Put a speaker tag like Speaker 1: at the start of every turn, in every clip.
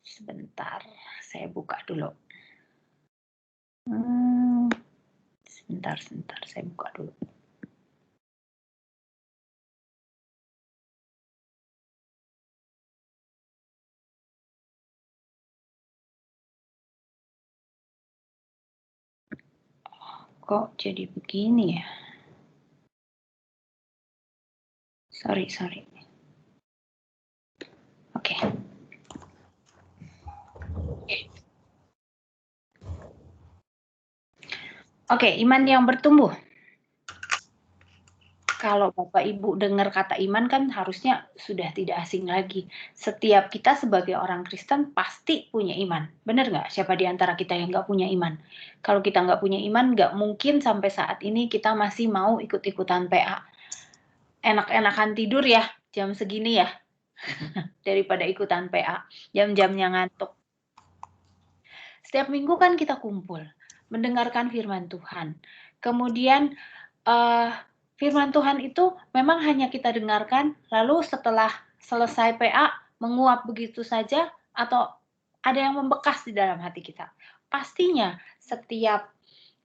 Speaker 1: Sebentar, saya buka dulu. Sebentar, saya buka dulu. Kok jadi begini ya? Sorry. Oke. Oke, iman yang bertumbuh. Kalau Bapak Ibu dengar kata iman kan harusnya sudah tidak asing lagi. Setiap kita sebagai orang Kristen pasti punya iman. Benar nggak? Siapa di antara kita yang nggak punya iman? Kalau kita nggak punya iman, nggak mungkin sampai saat ini kita masih mau ikut-ikutan PA. Enak-enakan tidur ya, jam segini ya, daripada ikutan PA. Jam-jamnya ngantuk. Setiap minggu kan kita kumpul, mendengarkan firman Tuhan. Kemudian firman Tuhan itu memang hanya kita dengarkan, lalu setelah selesai PA menguap begitu saja, atau ada yang membekas di dalam hati kita. Pastinya setiap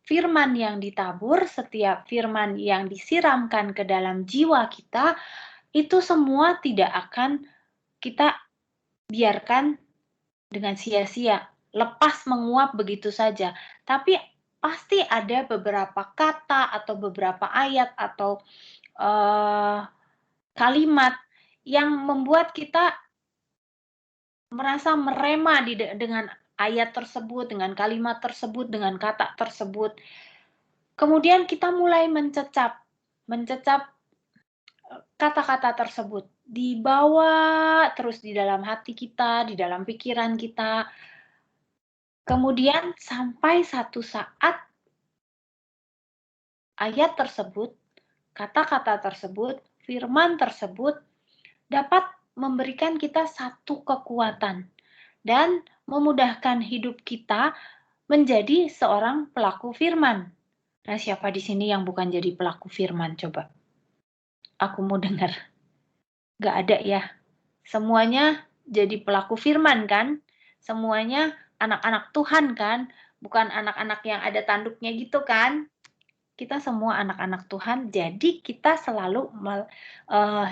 Speaker 1: firman yang ditabur, setiap firman yang disiramkan ke dalam jiwa kita, itu semua tidak akan kita biarkan dengan sia-sia, lepas menguap begitu saja. Tapi pasti ada beberapa kata atau beberapa ayat atau kalimat yang membuat kita merasa merema dengan ayat tersebut, dengan kalimat tersebut, dengan kata tersebut. Kemudian kita mulai mencecap kata-kata tersebut, dibawa terus di dalam hati kita, di dalam pikiran kita. Kemudian sampai satu saat ayat tersebut, kata-kata tersebut, firman tersebut dapat memberikan kita satu kekuatan dan memudahkan hidup kita menjadi seorang pelaku firman. Nah, siapa di sini yang bukan jadi pelaku firman? Coba. Aku mau dengar. Gak ada ya. Semuanya jadi pelaku firman kan? Semuanya anak-anak Tuhan kan? Bukan anak-anak yang ada tanduknya gitu kan? Kita semua anak-anak Tuhan, jadi kita selalu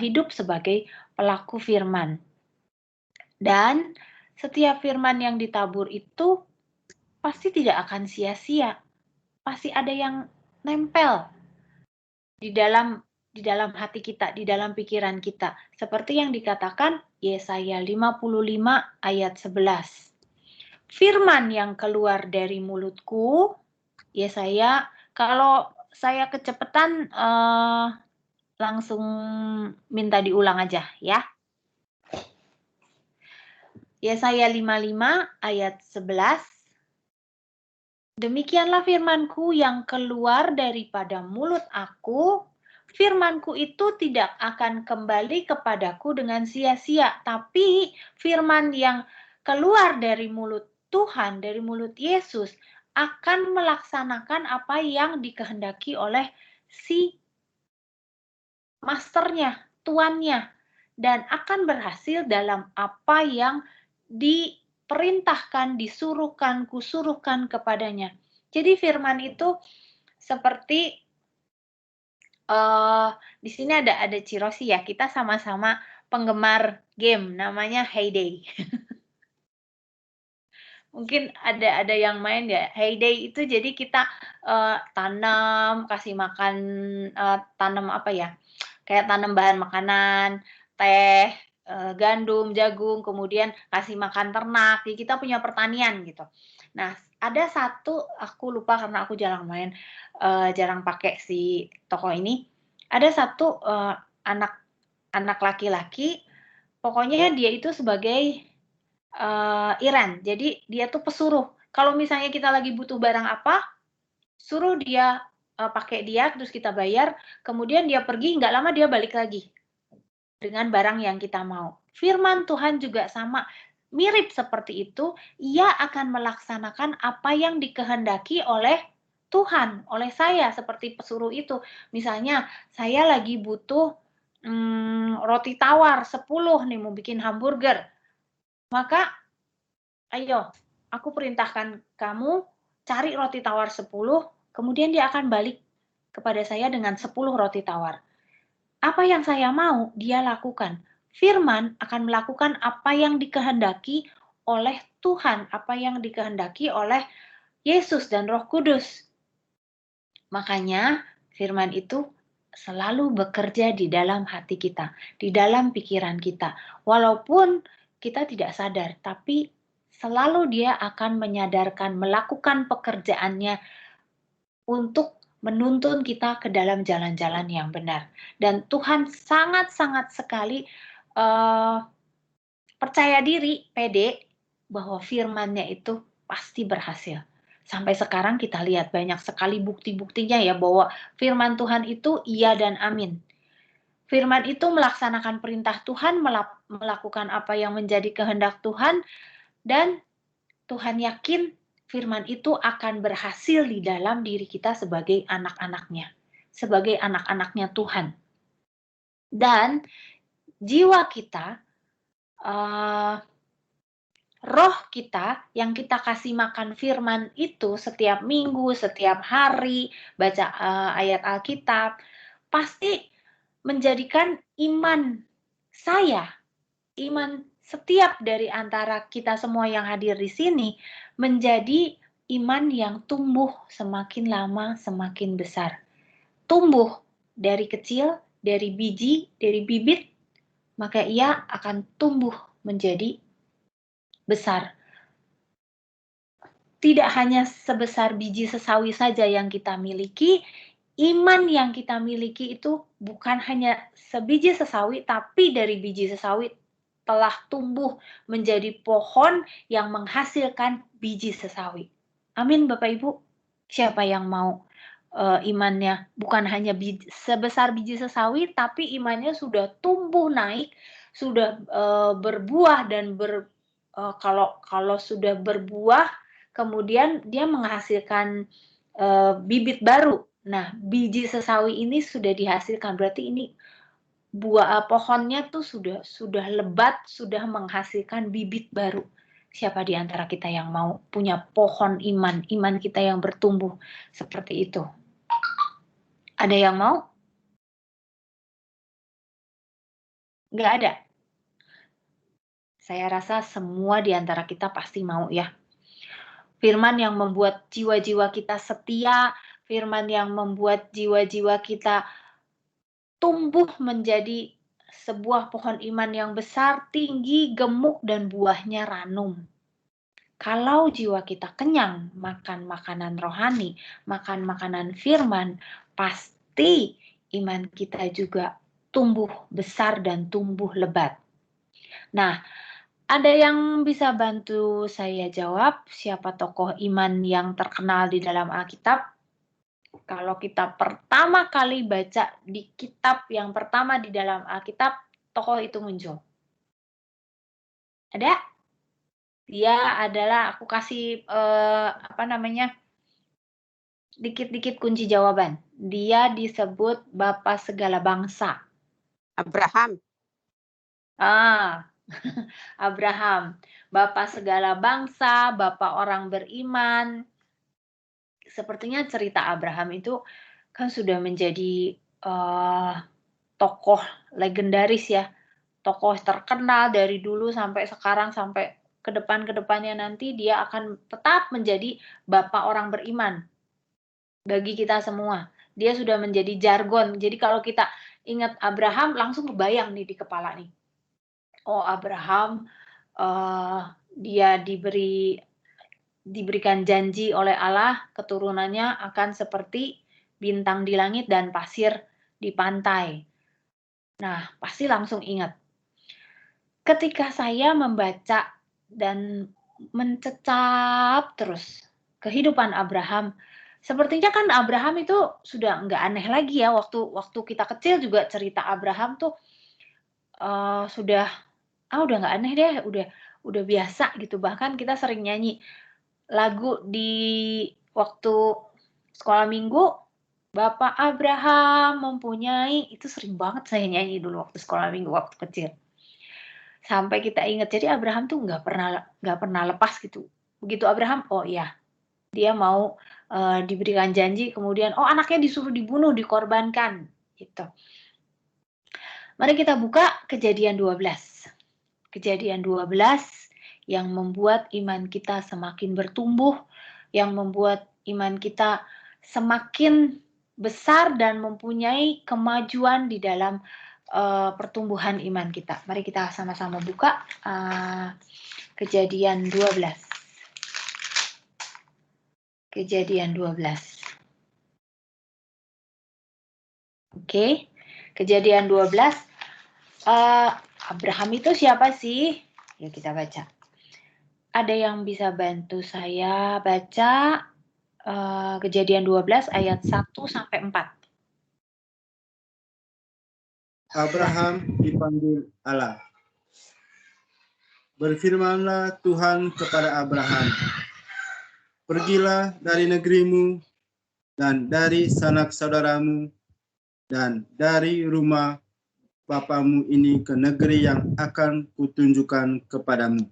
Speaker 1: hidup sebagai pelaku firman. Dan setiap firman yang ditabur itu pasti tidak akan sia-sia. Pasti ada yang nempel di dalam hati kita, di dalam pikiran kita. Seperti yang dikatakan Yesaya 55 ayat 11. Firman yang keluar dari mulutku, Yesaya, kalau saya kecepatan langsung minta diulang aja ya. Yesaya 55 ayat 11. Demikianlah firmanku yang keluar daripada mulut aku. Firmanku itu tidak akan kembali kepadaku dengan sia-sia, tapi firman yang keluar dari mulut Tuhan, dari mulut Yesus, akan melaksanakan apa yang dikehendaki oleh si masternya, tuannya, dan akan berhasil dalam apa yang diperintahkan, disuruhkan, kusuruhkan kepadanya. Jadi firman itu seperti di sini ada Cirosi ya, kita sama-sama penggemar game namanya Heyday. Mungkin ada yang main ya. Heyday itu jadi kita tanam, kasih makan, tanam apa ya? Kayak tanam bahan makanan, teh, gandum, jagung, kemudian kasih makan ternak. Jadi kita punya pertanian gitu. Nah, ada satu aku lupa karena aku jarang main, jarang pakai si toko ini. Ada satu anak laki-laki, pokoknya dia itu sebagai Iran. Jadi dia tuh pesuruh. Kalau misalnya kita lagi butuh barang apa, suruh dia pakai dia, terus kita bayar, kemudian dia pergi, nggak lama dia balik lagi dengan barang yang kita mau. Firman Tuhan juga sama, mirip seperti itu, ia akan melaksanakan apa yang dikehendaki oleh Tuhan, oleh saya, seperti pesuruh itu. Misalnya, saya lagi butuh roti tawar 10 nih, mau bikin hamburger. Maka Ayo, aku perintahkan kamu cari roti tawar 10, kemudian dia akan balik kepada saya dengan 10 roti tawar. Apa yang saya mau, dia lakukan. Firman akan melakukan apa yang dikehendaki oleh Tuhan, apa yang dikehendaki oleh Yesus dan Roh Kudus. Makanya firman itu selalu bekerja di dalam hati kita, di dalam pikiran kita. Walaupun kita tidak sadar, tapi selalu dia akan menyadarkan, melakukan pekerjaannya untuk menuntun kita ke dalam jalan-jalan yang benar. Dan Tuhan sangat-sangat sekali percaya diri, pede, bahwa firman-Nya itu pasti berhasil. Sampai sekarang kita lihat banyak sekali bukti-buktinya ya bahwa firman Tuhan itu iya dan amin. Firman itu melaksanakan perintah Tuhan, melakukan apa yang menjadi kehendak Tuhan, dan Tuhan yakin firman itu akan berhasil di dalam diri kita sebagai anak-anaknya, sebagai anak-anaknya Tuhan. Dan jiwa kita, roh kita yang kita kasih makan firman itu setiap minggu, setiap hari, baca ayat Alkitab, pasti menjadikan iman saya, iman setiap dari antara kita semua yang hadir di sini menjadi iman yang tumbuh semakin lama semakin besar. Tumbuh dari kecil, dari biji, dari bibit, maka ia akan tumbuh menjadi besar. Tidak hanya sebesar biji sesawi saja yang kita miliki, iman yang kita miliki itu bukan hanya sebiji sesawi, tapi dari biji sesawi telah tumbuh menjadi pohon yang menghasilkan biji sesawi. Amin, Bapak Ibu. Siapa yang mau imannya bukan hanya sebesar biji sesawi, tapi imannya sudah tumbuh naik, sudah berbuah dan kalau sudah berbuah, kemudian dia menghasilkan bibit baru. Nah, biji sesawi ini sudah dihasilkan, berarti ini buah pohonnya tuh sudah lebat, sudah menghasilkan bibit baru. Siapa di antara kita yang mau punya pohon iman, iman kita yang bertumbuh seperti itu? Ada yang mau? Nggak ada. Saya rasa semua di antara kita pasti mau ya. Firman yang membuat jiwa-jiwa kita setia, firman yang membuat jiwa-jiwa kita tumbuh menjadi sebuah pohon iman yang besar, tinggi, gemuk, dan buahnya ranum. Kalau jiwa kita kenyang makan makanan rohani, makan makanan firman, pasti iman kita juga tumbuh besar dan tumbuh lebat. Nah, ada yang bisa bantu saya jawab siapa tokoh iman yang terkenal di dalam Alkitab? Kalau kita pertama kali baca di kitab yang pertama di dalam Alkitab, tokoh itu muncul. Ada? Dia adalah, aku kasih dikit-dikit kunci jawaban. Dia disebut Bapa segala bangsa.
Speaker 2: Abraham.
Speaker 1: Abraham. Bapa segala bangsa, Bapa orang beriman. Sepertinya cerita Abraham itu kan sudah menjadi tokoh legendaris ya. Tokoh terkenal dari dulu sampai sekarang, sampai ke depannya nanti dia akan tetap menjadi Bapa orang beriman bagi kita semua. Dia sudah menjadi jargon. Jadi kalau kita ingat Abraham, langsung kebayang nih di kepala nih. Oh, Abraham, dia diberikan janji oleh Allah, keturunannya akan seperti bintang di langit dan pasir di pantai. Nah, pasti langsung ingat. Ketika saya membaca dan mencecap terus kehidupan Abraham, sepertinya kan Abraham itu sudah nggak aneh lagi ya, waktu kita kecil juga cerita Abraham tuh sudah udah nggak aneh deh, udah biasa gitu. Bahkan kita sering nyanyi lagu di waktu sekolah minggu, Bapak Abraham mempunyai, itu sering banget saya nyanyi dulu waktu sekolah minggu waktu kecil. Sampai kita ingat. Jadi Abraham tuh nggak pernah lepas gitu. Begitu Abraham, oh iya, dia mau diberikan janji, kemudian oh anaknya disuruh dibunuh, dikorbankan, gitu. Mari kita buka Kejadian 12. Kejadian 12 yang membuat iman kita semakin bertumbuh, yang membuat iman kita semakin besar dan mempunyai kemajuan di dalam pertumbuhan iman kita. Mari kita sama-sama buka Kejadian 12. Kejadian 12. Oke, Kejadian 12. Abraham itu siapa sih? Yuk kita baca. Ada yang bisa bantu saya baca Kejadian 12 ayat 1 sampai 4.
Speaker 2: Abraham dipanggil Allah. Berfirmanlah Tuhan kepada Abraham, pergilah dari negerimu dan dari sanak saudaramu dan dari rumah bapamu ini ke negeri yang akan kutunjukkan kepadamu.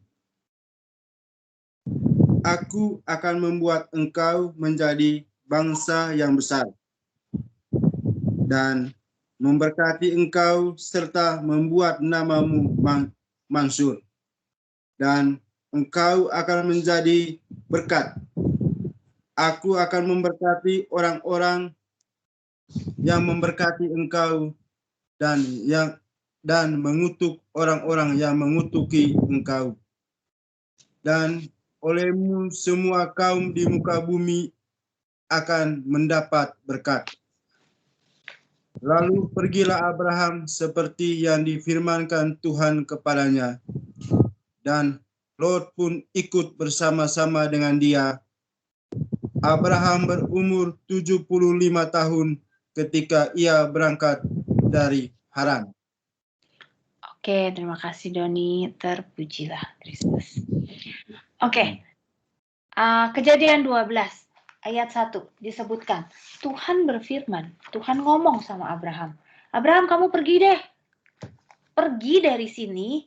Speaker 2: Aku akan membuat engkau menjadi bangsa yang besar dan memberkati engkau serta membuat namamu mansur. Dan engkau akan menjadi berkat. Aku akan memberkati orang-orang yang memberkati engkau dan mengutuk orang-orang yang mengutuki engkau. Dan olehmu semua kaum di muka bumi akan mendapat berkat. Lalu pergilah Abraham seperti yang difirmankan Tuhan kepadanya. Dan Lot pun ikut bersama-sama dengan dia. Abraham berumur 75 tahun ketika ia berangkat dari Haran.
Speaker 1: Oke, terima kasih Doni. Terpujilah Kristus. Oke, Kejadian 12 ayat 1 disebutkan. Tuhan berfirman, Tuhan ngomong sama Abraham. Abraham, kamu pergi deh. Pergi dari sini,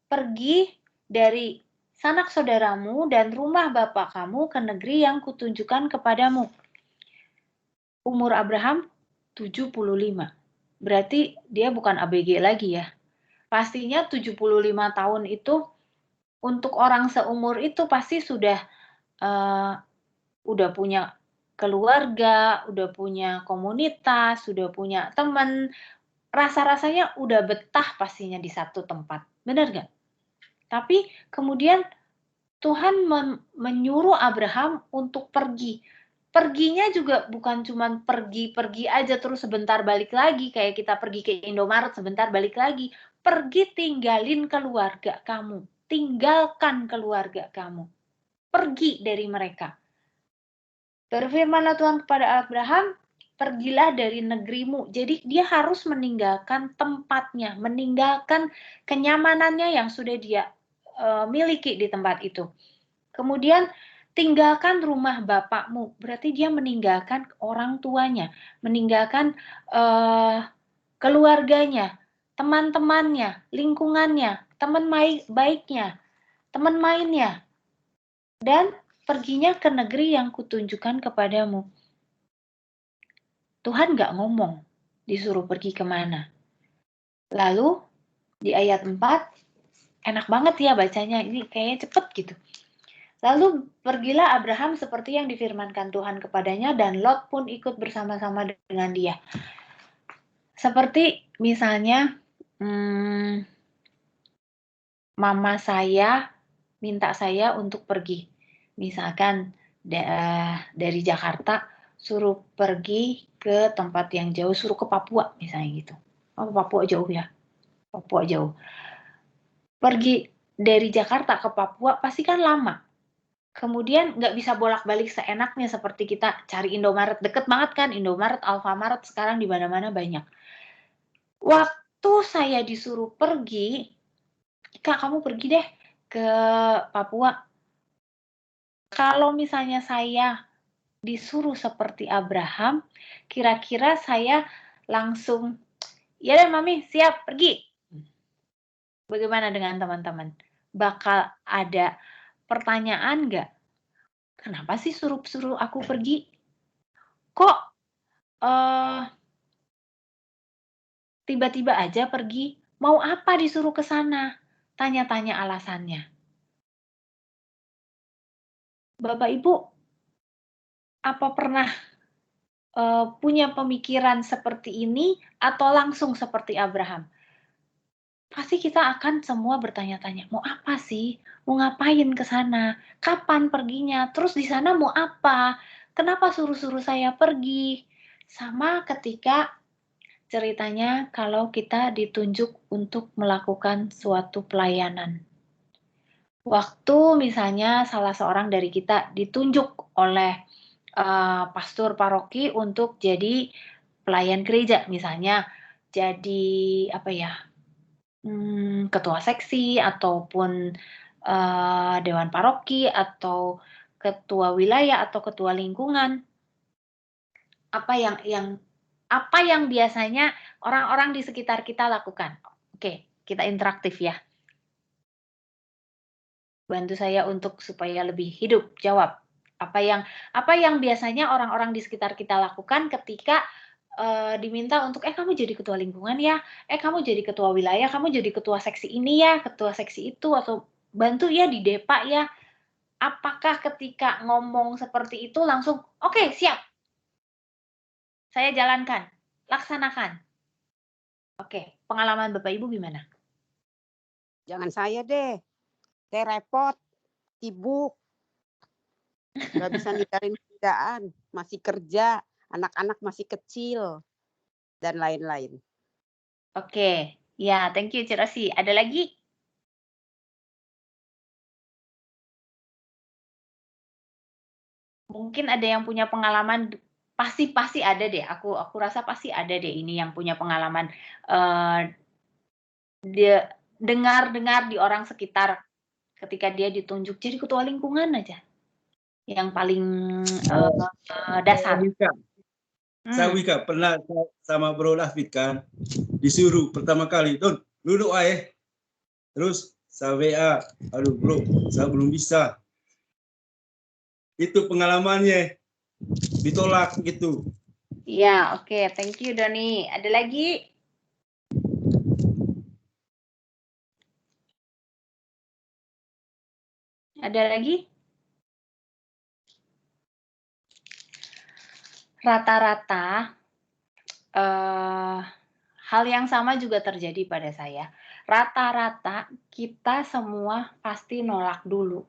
Speaker 1: pergi dari sanak saudaramu dan rumah bapak kamu ke negeri yang kutunjukkan kepadamu. Umur Abraham 75. Berarti dia bukan ABG lagi ya. Pastinya 75 tahun itu untuk orang seumur itu pasti sudah punya keluarga, udah punya komunitas, sudah punya teman. Rasa-rasanya udah betah pastinya di satu tempat. Benar nggak? Tapi kemudian Tuhan menyuruh Abraham untuk pergi. Perginya juga bukan cuma pergi-pergi aja terus sebentar balik lagi. Kayak kita pergi ke Indomaret sebentar balik lagi. Pergi tinggalin keluarga kamu. Tinggalkan keluarga kamu. Pergi dari mereka. Berfirmanlah Tuhan kepada Abraham, pergilah dari negerimu. Jadi dia harus meninggalkan tempatnya, meninggalkan kenyamanannya yang sudah dia miliki di tempat itu. Kemudian tinggalkan rumah bapakmu, berarti dia meninggalkan orang tuanya, meninggalkan keluarganya, teman-temannya, lingkungannya, teman baiknya, teman mainnya, dan perginya ke negeri yang kutunjukkan kepadamu. Tuhan nggak ngomong disuruh pergi kemana. Lalu di ayat 4, enak banget ya bacanya, ini kayaknya cepet gitu. Lalu pergilah Abraham seperti yang difirmankan Tuhan kepadanya dan Lot pun ikut bersama-sama dengan dia. Seperti misalnya mama saya minta saya untuk pergi. Misalkan dari Jakarta suruh pergi ke tempat yang jauh, suruh ke Papua misalnya gitu. Oh, Papua jauh ya. Papua jauh. Pergi dari Jakarta ke Papua pasti kan lama. Kemudian nggak bisa bolak-balik seenaknya seperti kita cari Indomaret. Deket banget kan Indomaret, Alfamaret sekarang di mana-mana banyak. Waktu saya disuruh pergi, Kak kamu pergi deh ke Papua. Kalau misalnya saya disuruh seperti Abraham, kira-kira saya langsung, ya deh Mami, siap, pergi. Bagaimana dengan teman-teman? Bakal ada pertanyaan nggak? Kenapa sih suruh aku pergi? Kok tiba-tiba aja pergi? Mau apa disuruh ke sana? Tanya-tanya alasannya. Bapak Ibu, apa pernah punya pemikiran seperti ini atau langsung seperti Abraham? Pasti kita akan semua bertanya-tanya, mau apa sih? Mau ngapain ke sana? Kapan perginya? Terus di sana mau apa? Kenapa suruh-suruh saya pergi? Sama ketika ceritanya kalau kita ditunjuk untuk melakukan suatu pelayanan. Waktu misalnya salah seorang dari kita ditunjuk oleh pastor paroki untuk jadi pelayan gereja, misalnya jadi apa ya, ketua seksi ataupun dewan paroki atau ketua wilayah atau ketua lingkungan. Apa yang biasanya orang-orang di sekitar kita lakukan? Oke, kita interaktif ya. Bantu saya untuk supaya lebih hidup. Jawab. Apa yang biasanya orang-orang di sekitar kita lakukan ketika diminta untuk kamu jadi ketua lingkungan ya, kamu jadi ketua wilayah, kamu jadi ketua seksi ini ya, ketua seksi itu, atau bantu ya di depa ya. Apakah ketika ngomong seperti itu langsung oke, siap, saya jalankan, laksanakan? Oke, pengalaman Bapak Ibu gimana?
Speaker 3: Jangan saya deh. Saya repot, sibuk, nggak bisa ninggalin kerjaan, masih kerja, anak-anak masih kecil, dan lain-lain.
Speaker 1: Oke, ya, thank you Cik Rosi. Ada lagi? Mungkin ada yang punya pengalaman, pasti ada deh. Aku rasa pasti ada deh ini yang punya pengalaman dia dengar di orang sekitar ketika dia ditunjuk jadi ketua lingkungan aja. Yang paling dasar.
Speaker 2: Saya Wika pernah sama Bro David kan, disuruh pertama kali, Don, duduk terus saya WA, aduh bro, saya belum bisa. Itu pengalamannya, ditolak gitu.
Speaker 1: Iya, oke, thank you Doni. Ada lagi? Ada lagi? Rata-rata hal yang sama juga terjadi pada saya. Rata-rata kita semua pasti nolak dulu.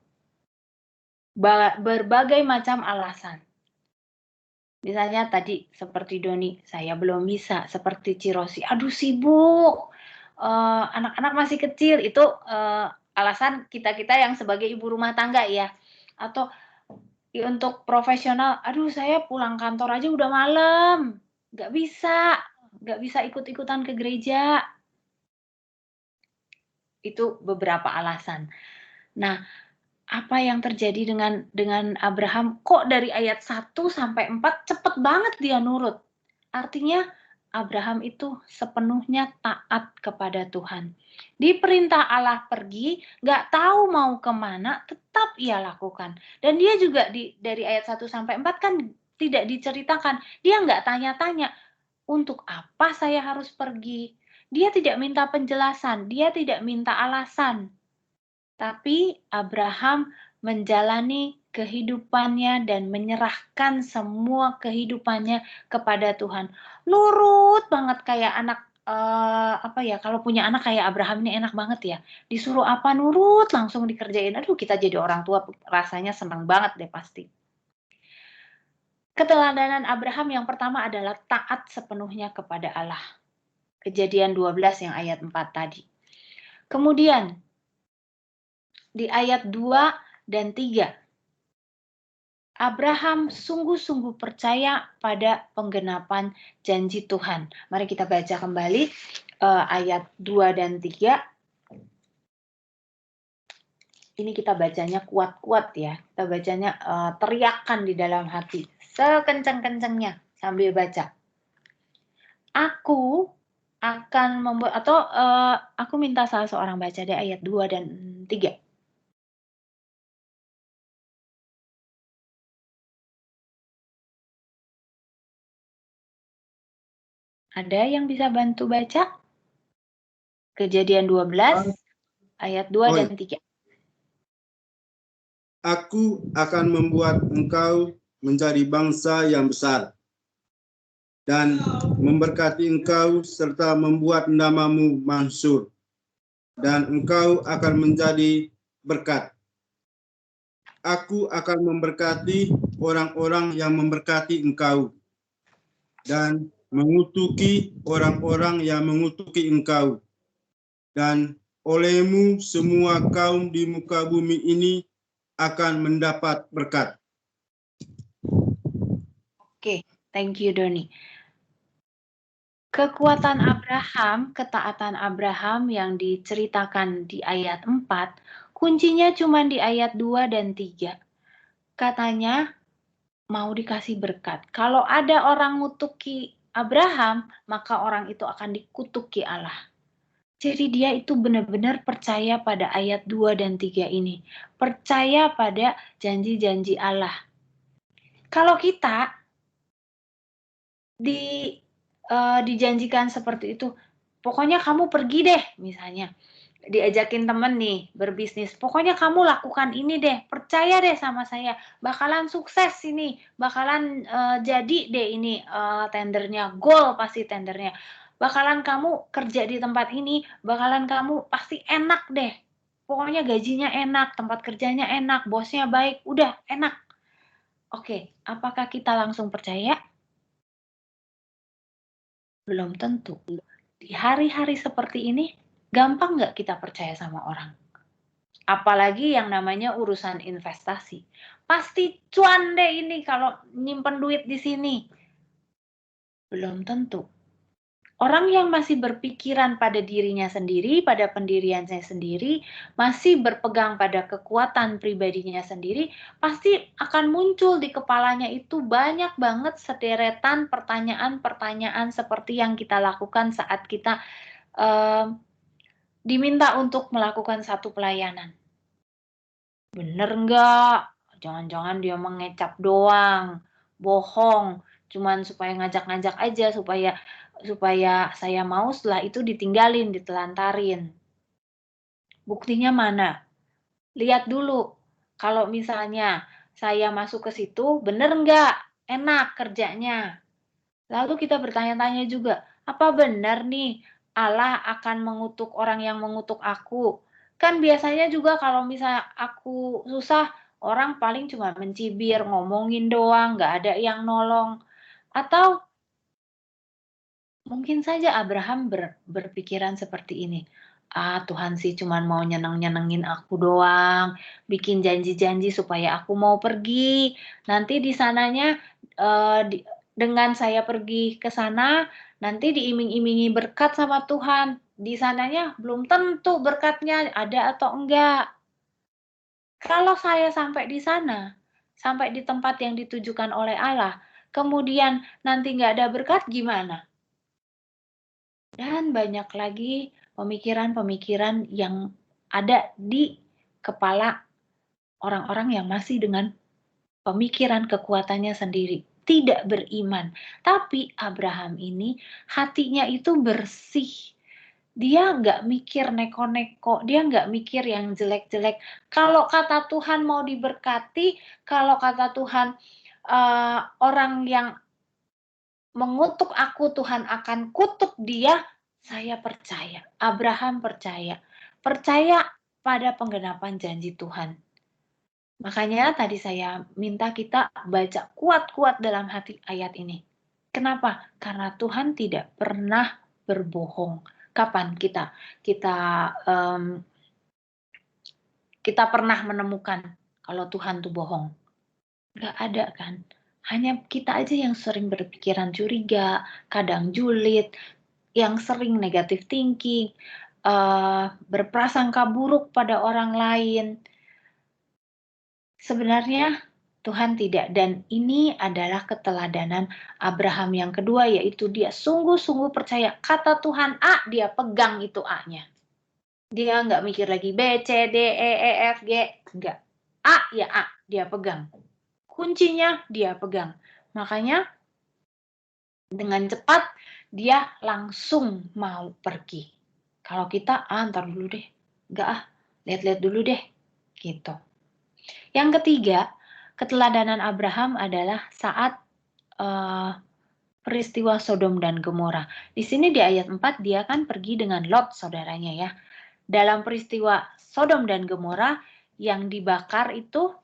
Speaker 1: Berbagai macam alasan. Misalnya tadi seperti Doni, saya belum bisa. Seperti Cirosi, aduh sibuk. Anak-anak masih kecil. Itu alasan kita-kita yang sebagai ibu rumah tangga ya. Atau untuk profesional, aduh saya pulang kantor aja udah malam. Nggak bisa ikut-ikutan ke gereja. Itu beberapa alasan. Nah, apa yang terjadi dengan Abraham? Kok dari ayat 1 sampai 4 cepet banget dia nurut? Artinya Abraham itu sepenuhnya taat kepada Tuhan. Diperintah Allah pergi, nggak tahu mau kemana, tetap ia lakukan. Dan dia juga dari ayat 1 sampai 4 kan tidak diceritakan. Dia nggak tanya-tanya, untuk apa saya harus pergi? Dia tidak minta penjelasan, dia tidak minta alasan. Tapi Abraham menjalani kehidupannya dan menyerahkan semua kehidupannya kepada Tuhan. Nurut banget kayak anak kalau punya anak kayak Abraham ini enak banget ya. Disuruh apa nurut langsung dikerjain. Aduh, kita jadi orang tua rasanya senang banget deh pasti. Keteladanan Abraham yang pertama adalah taat sepenuhnya kepada Allah. Kejadian 12 yang ayat 4 tadi. Kemudian di ayat 2 dan 3, Abraham sungguh-sungguh percaya pada penggenapan janji Tuhan. Mari kita baca kembali ayat 2 dan 3. Ini kita bacanya kuat-kuat ya. Kita bacanya teriakan di dalam hati. Sekencang-kencangnya sambil baca. Aku akan membuat, atau aku minta salah seorang baca deh ayat 2 dan 3. Ada yang bisa bantu baca? Kejadian 12 ayat 2 dan 3.
Speaker 2: Aku akan membuat engkau menjadi bangsa yang besar dan memberkati engkau serta membuat namamu mansur, dan engkau akan menjadi berkat. Aku akan memberkati orang-orang yang memberkati engkau dan mengutuki orang-orang yang mengutuki engkau. Dan olehmu semua kaum di muka bumi ini akan mendapat berkat.
Speaker 1: Oke, thank you Doni. Kekuatan Abraham, ketaatan Abraham yang diceritakan di ayat 4, kuncinya cuma di ayat 2 dan 3. Katanya mau dikasih berkat. Kalau ada orang ngutuki Abraham, maka orang itu akan dikutuki Allah. Jadi dia itu benar-benar percaya pada ayat 2 dan 3 ini. Percaya pada janji-janji Allah. Kalau kita dijanjikan seperti itu, pokoknya kamu pergi deh, misalnya diajakin temen nih berbisnis, pokoknya kamu lakukan ini deh, percaya deh sama saya, bakalan sukses ini, bakalan jadi deh ini tendernya, goal pasti tendernya, bakalan kamu kerja di tempat ini, bakalan kamu pasti enak deh, pokoknya gajinya enak, tempat kerjanya enak, bosnya baik, udah enak. Oke, apakah kita langsung percaya? Belum tentu. Di hari-hari seperti ini, gampang nggak kita percaya sama orang? Apalagi yang namanya urusan investasi. Pasti cuan deh ini kalau nyimpen duit di sini. Belum tentu. Orang yang masih berpikiran pada dirinya sendiri, pada pendiriannya sendiri, masih berpegang pada kekuatan pribadinya sendiri, pasti akan muncul di kepalanya itu banyak banget sederetan pertanyaan-pertanyaan seperti yang kita lakukan saat kita diminta untuk melakukan satu pelayanan. Bener nggak? Jangan-jangan dia mengecap doang, bohong, cuman supaya ngajak-ngajak aja, supaya saya mau, setelah itu ditinggalin, ditelantarin. Buktinya mana? Lihat dulu. Kalau misalnya saya masuk ke situ, bener nggak? Enak kerjanya. Lalu kita bertanya-tanya juga, apa benar nih Allah akan mengutuk orang yang mengutuk aku? Kan biasanya juga kalau misalnya aku susah, orang paling cuma mencibir, ngomongin doang, nggak ada yang nolong. Atau mungkin saja Abraham berpikiran seperti ini. Tuhan sih cuma mau nyeneng-nyenengin aku doang, bikin janji-janji supaya aku mau pergi. Nanti di sananya dengan saya pergi ke sana, nanti diiming-imingi berkat sama Tuhan. Di sananya belum tentu berkatnya ada atau enggak. Kalau saya sampai di sana, sampai di tempat yang ditujukan oleh Allah, kemudian nanti nggak ada berkat, gimana? Dan banyak lagi pemikiran-pemikiran yang ada di kepala orang-orang yang masih dengan pemikiran kekuatannya sendiri, tidak beriman. Tapi Abraham ini hatinya itu bersih. Dia nggak mikir neko-neko, dia nggak mikir yang jelek-jelek. Kalau kata Tuhan mau diberkati, kalau kata Tuhan orang yang mengutuk aku, Tuhan akan kutuk dia, saya percaya. Abraham percaya. Percaya pada penggenapan janji Tuhan. Makanya tadi saya minta kita baca kuat-kuat dalam hati ayat ini. Kenapa? Karena Tuhan tidak pernah berbohong. Kapan kita pernah menemukan kalau Tuhan tuh bohong? Nggak ada kan? Hanya kita aja yang sering berpikiran curiga, kadang julid, yang sering negative thinking, berprasangka buruk pada orang lain. Sebenarnya Tuhan tidak. Dan ini adalah keteladanan Abraham yang kedua, yaitu dia sungguh-sungguh percaya kata Tuhan A, dia pegang itu A-nya. Dia nggak mikir lagi B, C, D, E, F, G. Enggak. A ya A, dia pegang. Kuncinya dia pegang. Makanya dengan cepat dia langsung mau pergi. Kalau kita, ntar dulu deh. Enggak lihat-lihat dulu deh. Gitu. Yang ketiga, keteladanan Abraham adalah saat peristiwa Sodom dan Gomora. Di sini di ayat 4 dia kan pergi dengan Lot saudaranya ya. Dalam peristiwa Sodom dan Gomora yang dibakar itu,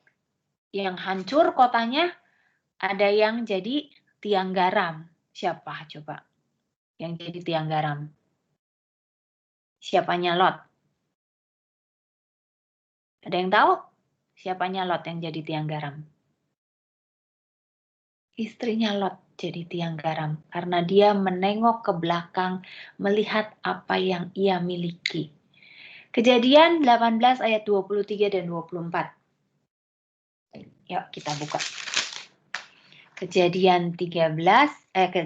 Speaker 1: yang hancur kotanya, ada yang jadi tiang garam. Siapa coba yang jadi tiang garam? Siapanya Lot? Ada yang tahu? Siapanya Lot yang jadi tiang garam? Istrinya Lot jadi tiang garam karena dia menengok ke belakang melihat apa yang ia miliki. Kejadian 18 ayat 23 dan 24. Yuk kita buka. Kejadian 18 ayat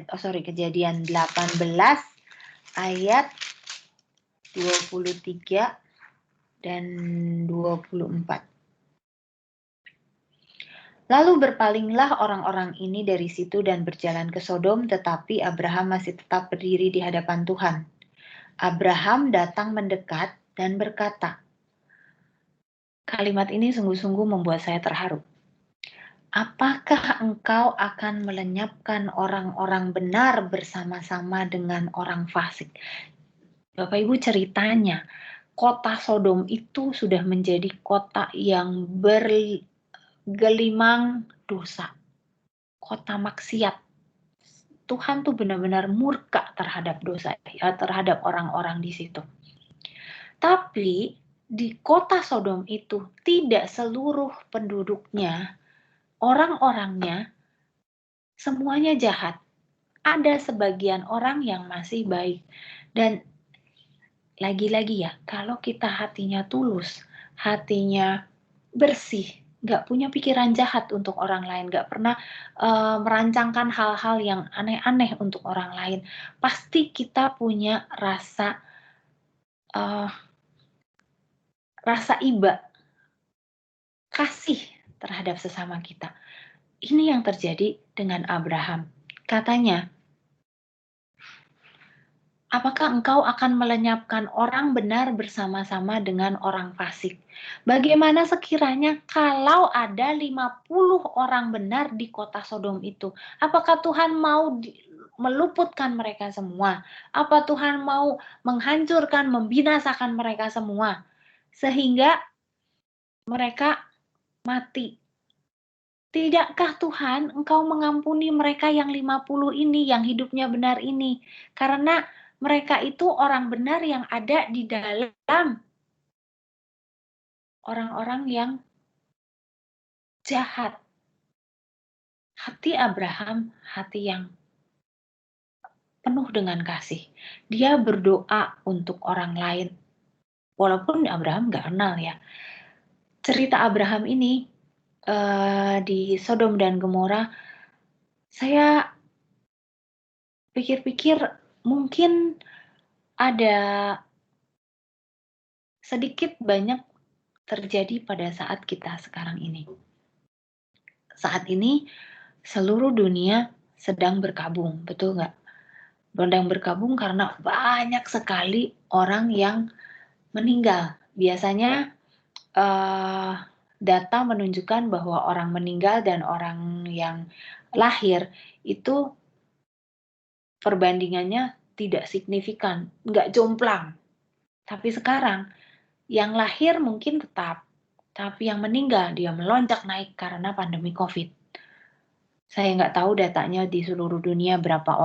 Speaker 1: 23 dan 24. Lalu berpalinglah orang-orang ini dari situ dan berjalan ke Sodom, tetapi Abraham masih tetap berdiri di hadapan Tuhan. Abraham datang mendekat dan berkata, kalimat ini sungguh-sungguh membuat saya terharu. Apakah engkau akan melenyapkan orang-orang benar bersama-sama dengan orang fasik? Bapak Ibu, ceritanya, kota Sodom itu sudah menjadi kota yang bergelimang dosa. Kota maksiat. Tuhan tuh benar-benar murka terhadap dosa, terhadap orang-orang di situ. Tapi di kota Sodom itu tidak seluruh penduduknya, orang-orangnya, semuanya jahat. Ada sebagian orang yang masih baik. Dan lagi-lagi ya, kalau kita hatinya tulus, hatinya bersih, nggak punya pikiran jahat untuk orang lain, nggak pernah merancangkan hal-hal yang aneh-aneh untuk orang lain, pasti kita punya rasa iba, kasih terhadap sesama kita. Ini yang terjadi dengan Abraham. Katanya, apakah engkau akan melenyapkan orang benar bersama-sama dengan orang fasik? Bagaimana sekiranya kalau ada 50 orang benar di kota Sodom itu? Apakah Tuhan mau meluputkan mereka semua? Apa Tuhan mau menghancurkan, membinasakan mereka semua? Sehingga mereka mati. Tidakkah Tuhan engkau mengampuni mereka yang 50 ini, yang hidupnya benar ini? Karena mereka itu orang benar yang ada di dalam orang-orang yang jahat. Hati Abraham, hati yang penuh dengan kasih. Dia berdoa untuk orang lain. Walaupun Abraham nggak kenal ya. Cerita Abraham ini di Sodom dan Gomora, saya pikir-pikir mungkin ada sedikit banyak terjadi pada saat kita sekarang ini. Saat ini seluruh dunia sedang berkabung, betul nggak? Sedang berkabung karena banyak sekali orang yang meninggal. Biasanya data menunjukkan bahwa orang meninggal dan orang yang lahir itu perbandingannya tidak signifikan, nggak jomplang. Tapi sekarang yang lahir mungkin tetap, tapi yang meninggal dia melonjak naik karena pandemi COVID. Saya nggak tahu datanya di seluruh dunia berapa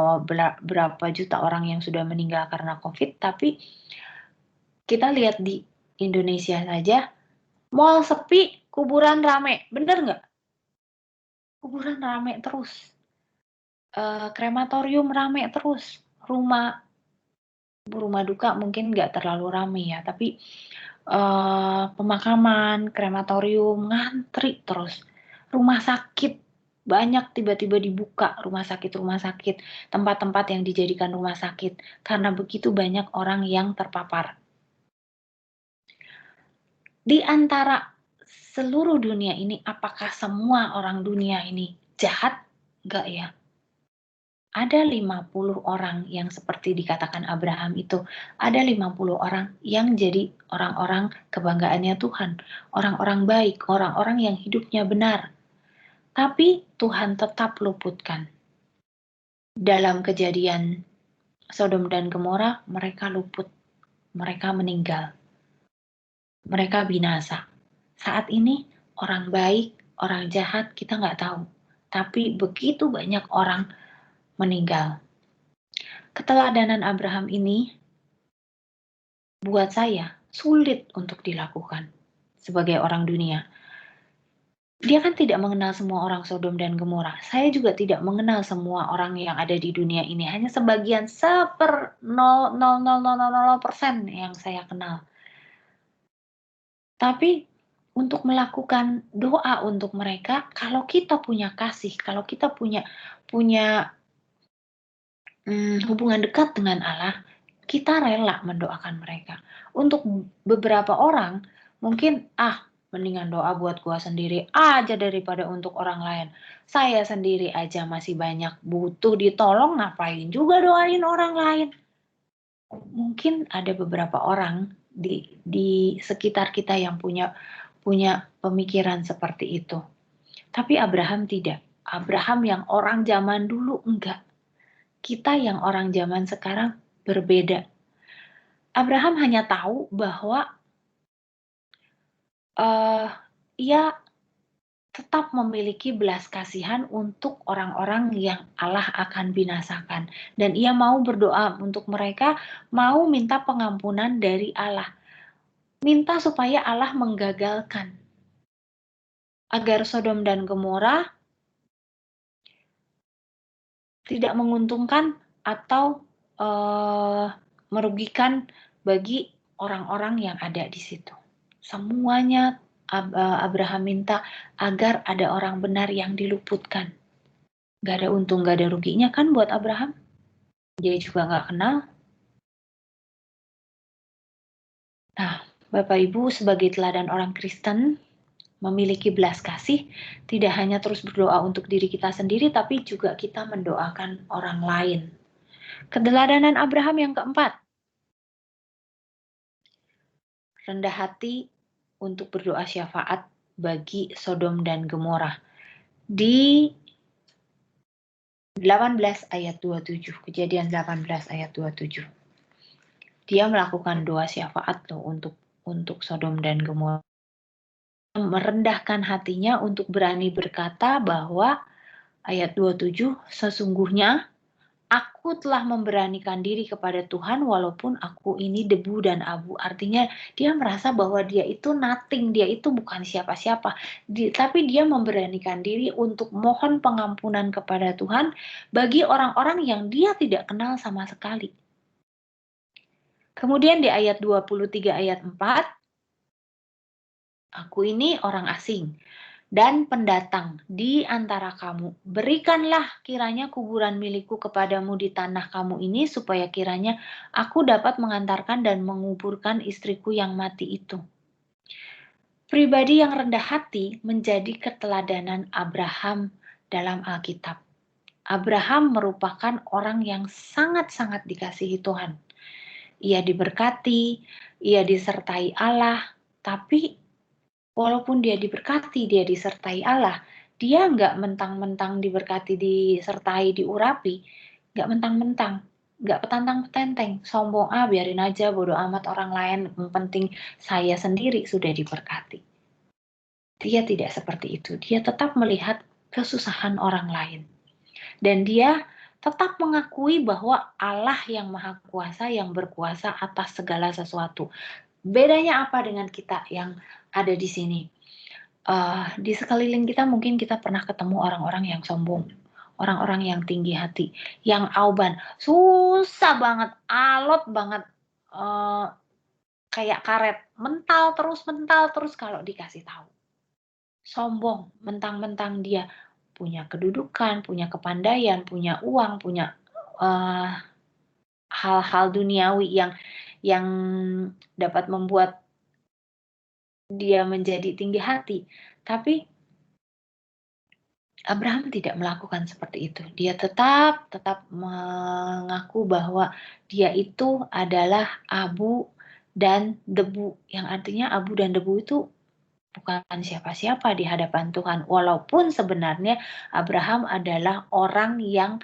Speaker 1: juta orang yang sudah meninggal karena COVID, tapi kita lihat di Indonesia saja, mall sepi, kuburan rame, bener nggak? Kuburan rame terus, krematorium rame terus, rumah duka mungkin nggak terlalu rame ya, tapi pemakaman, krematorium ngantri terus. Rumah sakit banyak tiba-tiba dibuka, rumah sakit, tempat-tempat yang dijadikan rumah sakit, karena begitu banyak orang yang terpapar. Di antara seluruh dunia ini, apakah semua orang dunia ini jahat? Enggak ya. Ada 50 orang yang seperti dikatakan Abraham itu, ada 50 orang yang jadi orang-orang kebanggaannya Tuhan, orang-orang baik, orang-orang yang hidupnya benar. Tapi Tuhan tetap luputkan. Dalam kejadian Sodom dan Gomora, mereka luput, mereka meninggal, mereka binasa. Saat ini orang baik, orang jahat kita nggak tahu, tapi begitu banyak orang meninggal. Keteladanan Abraham ini buat saya sulit untuk dilakukan sebagai orang dunia. Dia kan tidak mengenal semua orang Sodom dan Gomora. Saya juga tidak mengenal semua orang yang ada di dunia ini. Hanya sebagian 0,00000% yang saya kenal. Tapi untuk melakukan doa untuk mereka, kalau kita punya kasih, kalau kita punya hubungan dekat dengan Allah, kita rela mendoakan mereka. Untuk beberapa orang, mungkin mendingan doa buat gua sendiri aja daripada untuk orang lain. Saya sendiri aja masih banyak butuh ditolong, ngapain juga doain orang lain. Mungkin ada beberapa orang di sekitar kita yang punya pemikiran seperti itu. Tapi Abraham tidak. Abraham yang orang zaman dulu enggak. Kita yang orang zaman sekarang berbeda. Abraham hanya tahu bahwa ia tetap memiliki belas kasihan untuk orang-orang yang Allah akan binasakan. Dan ia mau berdoa untuk mereka, mau minta pengampunan dari Allah. Minta supaya Allah menggagalkan. Agar Sodom dan Gomora tidak menguntungkan atau merugikan bagi orang-orang yang ada di situ. Semuanya Abraham minta agar ada orang benar yang diluputkan. Gak ada untung, gak ada ruginya kan buat Abraham. Dia juga gak kenal. Nah, Bapak Ibu sebagai teladan orang Kristen, memiliki belas kasih, tidak hanya terus berdoa untuk diri kita sendiri, tapi juga kita mendoakan orang lain. Keteladanan Abraham yang keempat, rendah hati untuk berdoa syafaat bagi Sodom dan Gomora. Di 18 ayat 27, Kejadian 18 ayat 27. Dia melakukan doa syafaat untuk Sodom dan Gomora. Merendahkan hatinya untuk berani berkata bahwa ayat 27, sesungguhnya aku telah memberanikan diri kepada Tuhan walaupun aku ini debu dan abu. Artinya dia merasa bahwa dia itu nothing, dia itu bukan siapa-siapa. Tapi dia memberanikan diri untuk mohon pengampunan kepada Tuhan bagi orang-orang yang dia tidak kenal sama sekali. Kemudian di ayat 23 ayat 4, aku ini orang asing dan pendatang di antara kamu. Berikanlah kiranya kuburan milikku kepadamu di tanah kamu ini, supaya kiranya aku dapat mengantarkan dan menguburkan istriku yang mati itu. Pribadi yang rendah hati menjadi keteladanan Abraham dalam Alkitab. Abraham merupakan orang yang sangat-sangat dikasihi Tuhan. Ia diberkati, ia disertai Allah, tapi walaupun dia diberkati, dia disertai Allah, dia nggak mentang-mentang diberkati, disertai, diurapi, nggak mentang-mentang, nggak petantang-petenteng, sombong, biarin aja, bodo amat orang lain, yang penting saya sendiri sudah diberkati. Dia tidak seperti itu, dia tetap melihat kesusahan orang lain. Dan dia tetap mengakui bahwa Allah yang maha kuasa, yang berkuasa atas segala sesuatu. Bedanya apa dengan kita yang ada di sini? Di sekeliling kita mungkin kita pernah ketemu orang-orang yang sombong, orang-orang yang tinggi hati, yang auban, susah banget, alot banget, kayak karet, mental terus kalau dikasih tahu. sombong, mentang-mentang dia punya kedudukan, punya kepandaian, punya uang, punya hal-hal duniawi yang dapat membuat dia menjadi tinggi hati. Tapi Abraham tidak melakukan seperti itu. Dia tetap mengaku bahwa dia itu adalah abu dan debu, yang artinya abu dan debu itu bukan siapa-siapa di hadapan Tuhan. Walaupun sebenarnya Abraham adalah orang yang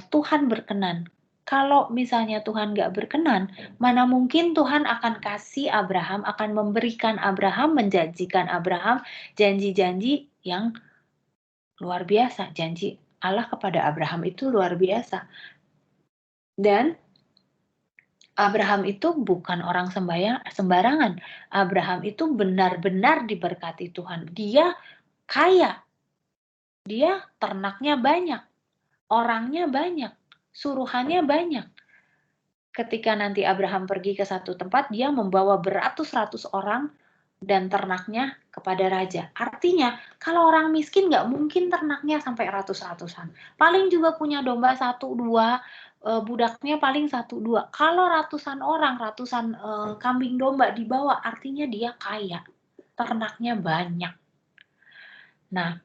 Speaker 1: Tuhan berkenan. Kalau misalnya Tuhan nggak berkenan, mana mungkin Tuhan akan kasih Abraham, akan memberikan Abraham, menjanjikan Abraham janji-janji yang luar biasa. Janji Allah kepada Abraham itu luar biasa. Dan Abraham itu bukan orang sembarangan. Abraham itu benar-benar diberkati Tuhan. Dia kaya. Dia ternaknya banyak. Orangnya banyak. Suruhannya banyak. Ketika nanti Abraham pergi ke satu tempat, dia membawa beratus-ratus orang dan ternaknya kepada raja. Artinya, kalau orang miskin nggak mungkin ternaknya sampai ratus-ratusan. Paling juga punya domba 1-2, budaknya paling 1-2. Kalau ratusan orang, ratusan kambing domba dibawa, artinya dia kaya. Ternaknya banyak. Nah,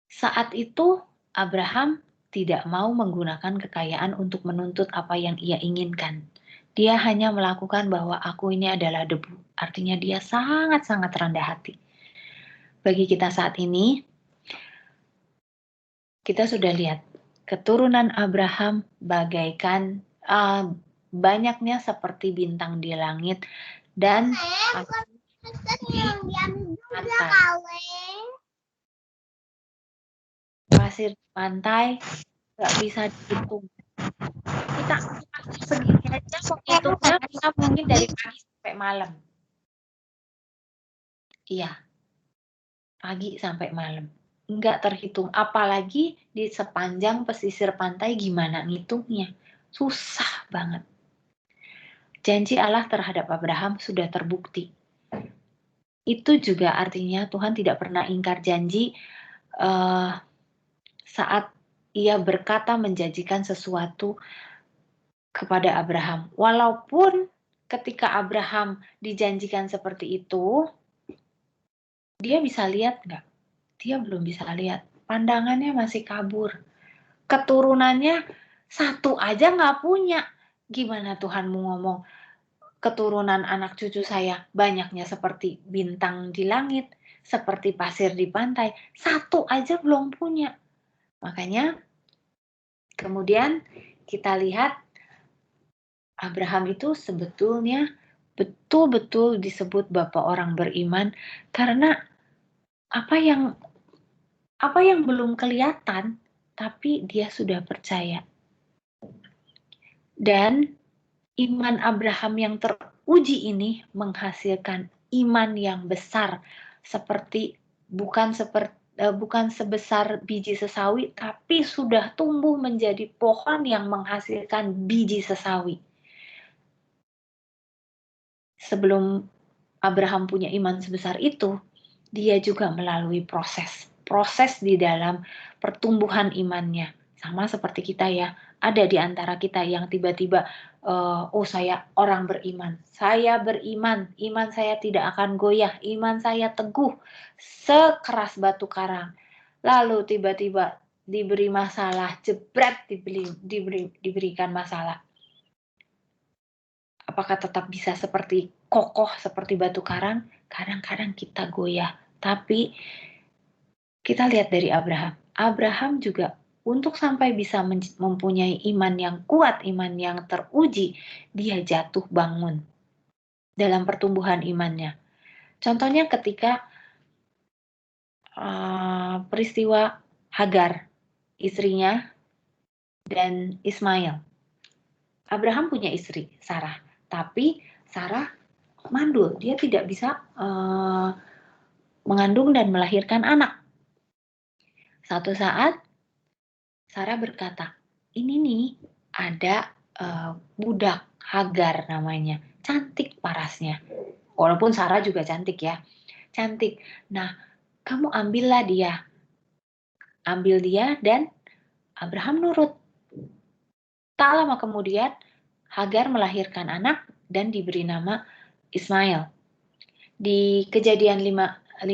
Speaker 1: saat itu Abraham tidak mau menggunakan kekayaan untuk menuntut apa yang ia inginkan. Dia hanya melakukan bahwa aku ini adalah debu. Artinya dia sangat-sangat rendah hati. Bagi kita saat ini, kita sudah lihat keturunan Abraham bagaikan banyaknya seperti bintang di langit dan pasir pantai nggak bisa dihitung. Kita segini aja menghitungnya kita mungkin dari pagi sampai malam. Iya, pagi sampai malam. Nggak terhitung. Apalagi di sepanjang pesisir pantai gimana ngitungnya. Susah banget. Janji Allah terhadap Abraham sudah terbukti. Itu juga artinya Tuhan tidak pernah ingkar janji saat ia berkata menjanjikan sesuatu kepada Abraham. Walaupun ketika Abraham dijanjikan seperti itu, dia bisa lihat nggak? Dia belum bisa lihat. Pandangannya masih kabur. Keturunannya satu aja nggak punya. Gimana Tuhan mau ngomong keturunan anak cucu saya banyaknya seperti bintang di langit, seperti pasir di pantai. Satu aja belum punya. Makanya kemudian kita lihat Abraham itu sebetulnya betul-betul disebut bapak orang beriman karena apa yang belum kelihatan tapi dia sudah percaya. Dan iman Abraham yang teruji ini menghasilkan iman yang besar seperti bukan sebesar biji sesawi tapi sudah tumbuh menjadi pohon yang menghasilkan biji sesawi. Sebelum Abraham punya iman sebesar itu, dia juga melalui proses di dalam pertumbuhan imannya. Sama seperti kita ya, ada di antara kita yang tiba-tiba, oh saya orang beriman, saya beriman, iman saya tidak akan goyah, iman saya teguh, sekeras batu karang. Lalu tiba-tiba diberi masalah, jebret diberikan masalah. Apakah tetap bisa seperti kokoh, seperti batu karang? Kadang-kadang kita goyah. Tapi kita lihat dari Abraham. Abraham juga untuk sampai bisa mempunyai iman yang kuat, iman yang teruji, dia jatuh bangun dalam pertumbuhan imannya. Contohnya ketika peristiwa Hagar, istrinya, dan Ismail. Abraham punya istri, Sarah. Tapi Sarah mandul, dia tidak bisa mengandung dan melahirkan anak. Satu saat Sarah berkata, ini nih ada budak Hagar namanya, cantik parasnya. Walaupun Sarah juga cantik ya. cantik. Nah, kamu ambillah dia. Ambil dia dan Abraham nurut. Tak lama kemudian, Hagar melahirkan anak dan diberi nama Ismail. Di Kejadian 15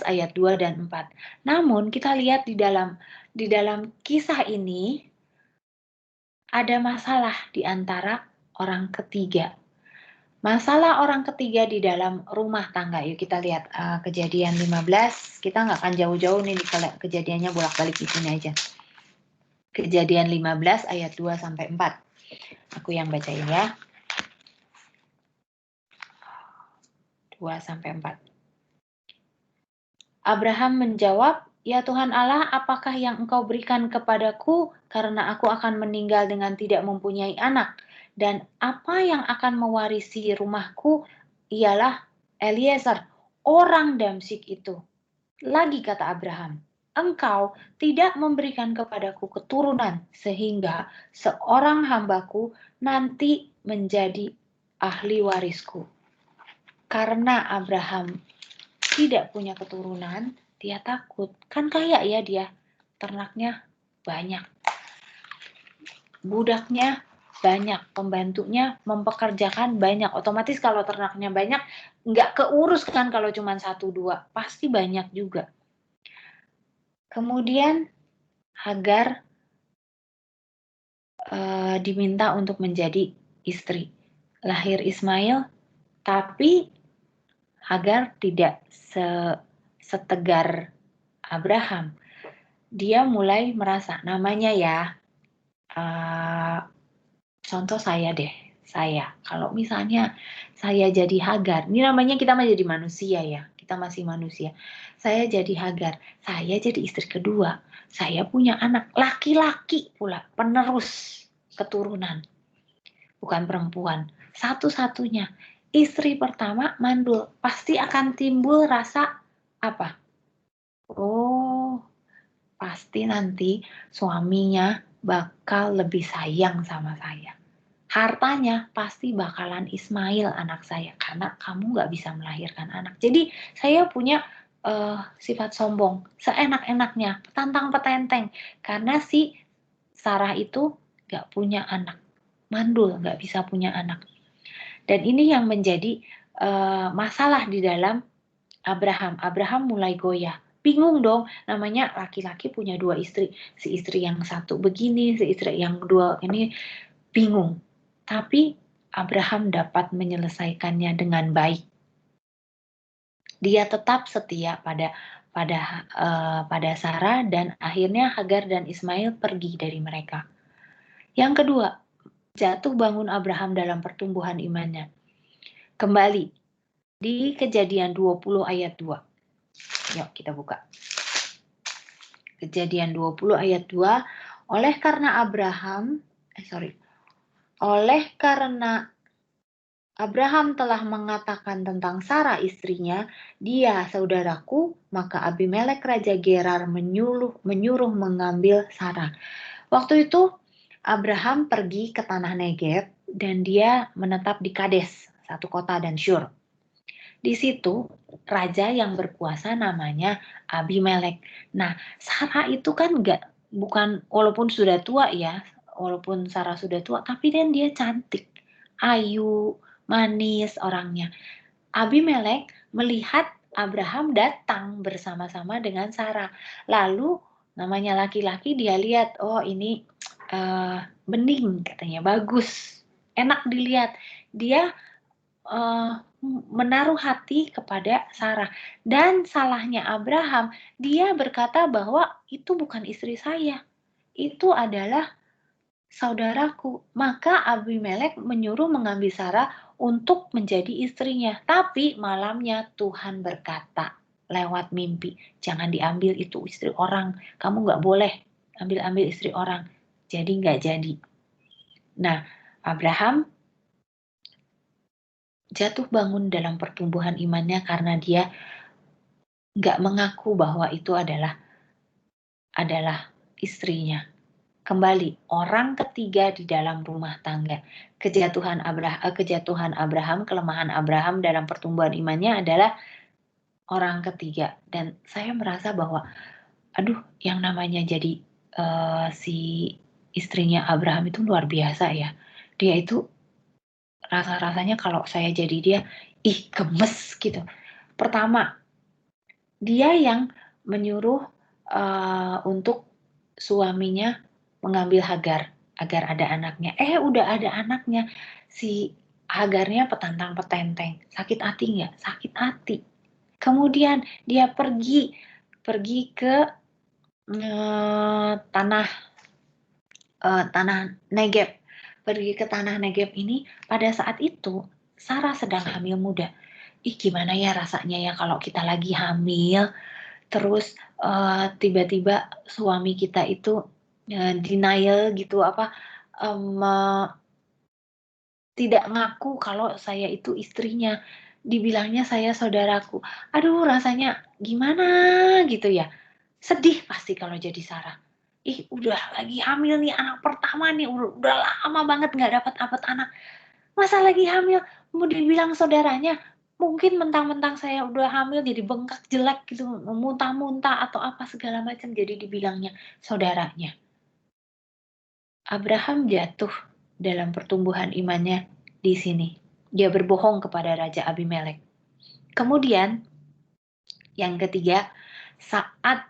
Speaker 1: ayat 2 dan 4. Namun kita lihat di dalam kisah ini ada masalah di antara orang ketiga. Masalah orang ketiga di dalam rumah tangga. Yuk kita lihat Kejadian 15. Kita nggak akan jauh-jauh nih di kejadiannya, bolak-balik di sini aja. Kejadian 15 ayat 2 sampai 4. Aku yang bacain ya. 2 sampai 4. Abraham menjawab, "Ya Tuhan Allah, apakah yang Engkau berikan kepadaku karena aku akan meninggal dengan tidak mempunyai anak? Dan apa yang akan mewarisi rumahku ialah Eliezer, orang Damsyik itu." Lagi kata Abraham, "Engkau tidak memberikan kepadaku keturunan sehingga seorang hambaku nanti menjadi ahli warisku." Karena Abraham tidak punya keturunan, dia takut. Kan kaya ya dia, ternaknya banyak, budaknya banyak, pembantunya mempekerjakan banyak. Otomatis kalau ternaknya banyak, nggak keurus kan kalau cuma 1-2, pasti banyak juga. Kemudian Hagar diminta untuk menjadi istri. Lahir Ismail, tapi Hagar tidak setegar Abraham. Dia mulai merasa, namanya ya, contoh saya deh, kalau misalnya saya jadi Hagar, ini namanya kita masih jadi manusia ya, kita masih manusia. Saya jadi Hagar, saya jadi istri kedua, saya punya anak laki-laki pula, penerus keturunan, bukan perempuan. Satu-satunya, istri pertama mandul, pasti akan timbul rasa apa? Oh, pasti nanti suaminya bakal lebih sayang sama saya. Hartanya pasti bakalan Ismail anak saya, karena kamu nggak bisa melahirkan anak. Jadi saya punya sifat sombong, seenak-enaknya, petantang-petenteng, karena si Sarah itu nggak punya anak, mandul, nggak bisa punya anak. Dan ini yang menjadi masalah di dalam Abraham. Abraham mulai goyah. Bingung dong, namanya laki-laki punya 2 istri. Si istri yang satu begini, si istri yang kedua ini, bingung. Tapi Abraham dapat menyelesaikannya dengan baik. Dia tetap setia pada Sarah, dan akhirnya Hagar dan Ismail pergi dari mereka. Yang kedua, jatuh bangun Abraham dalam pertumbuhan imannya. Kembali di Kejadian 20 ayat 2. Yuk kita buka. Kejadian 20 ayat 2. Oleh karena Abraham telah mengatakan tentang Sarah istrinya, "Dia saudaraku," maka Abimelek raja Gerar menyuruh mengambil Sarah. Waktu itu Abraham pergi ke tanah Negeb dan dia menetap di Kades, satu kota, dan Syur. Di situ raja yang berkuasa namanya Abimelek. Nah, Sarah itu kan bukan, walaupun sudah tua ya, walaupun Sarah sudah tua, tapi dan dia cantik, ayu, manis orangnya. Abimelek melihat Abraham datang bersama-sama dengan Sarah. Lalu namanya laki-laki, dia lihat, oh ini bening katanya, bagus, enak dilihat. Dia menaruh hati kepada Sarah. Dan salahnya Abraham, dia berkata bahwa itu bukan istri saya, itu adalah saudaraku. Maka Abimelek menyuruh mengambil Sarah untuk menjadi istrinya. Tapi malamnya Tuhan berkata lewat mimpi, "Jangan diambil itu istri orang, kamu nggak boleh ambil istri orang." Jadi nggak jadi. Nah, Abraham jatuh bangun dalam pertumbuhan imannya karena dia nggak mengaku bahwa itu adalah istrinya. Kembali, orang ketiga di dalam rumah tangga. Kejatuhan Abraham, kelemahan Abraham dalam pertumbuhan imannya adalah orang ketiga. Dan saya merasa bahwa, aduh, yang namanya jadi si istrinya Abraham itu luar biasa ya. Dia itu rasa-rasanya kalau saya jadi dia, gemes gitu. Pertama, dia yang menyuruh untuk suaminya mengambil Hagar agar ada anaknya. Udah ada anaknya. Si Hagarnya petantang-petenteng. Sakit hati nggak? Sakit hati. Kemudian dia pergi ke tanah Negeb. Pergi ke tanah Negeb ini pada saat itu Sarah sedang hamil muda. Gimana ya rasanya ya kalau kita lagi hamil terus tiba-tiba suami kita itu denial gitu tidak ngaku kalau saya itu istrinya, dibilangnya saya saudaraku. Aduh, rasanya gimana gitu ya. Sedih pasti kalau jadi Sarah. Udah lagi hamil nih anak pertama nih, udah lama banget nggak dapat anak. Masa lagi hamil mau dibilang saudaranya? Mungkin mentang-mentang saya udah hamil jadi bengkak jelek gitu, muntah-muntah atau apa segala macam jadi dibilangnya saudaranya. Abraham jatuh dalam pertumbuhan imannya di sini. Dia berbohong kepada Raja Abimelek. Kemudian, yang ketiga, saat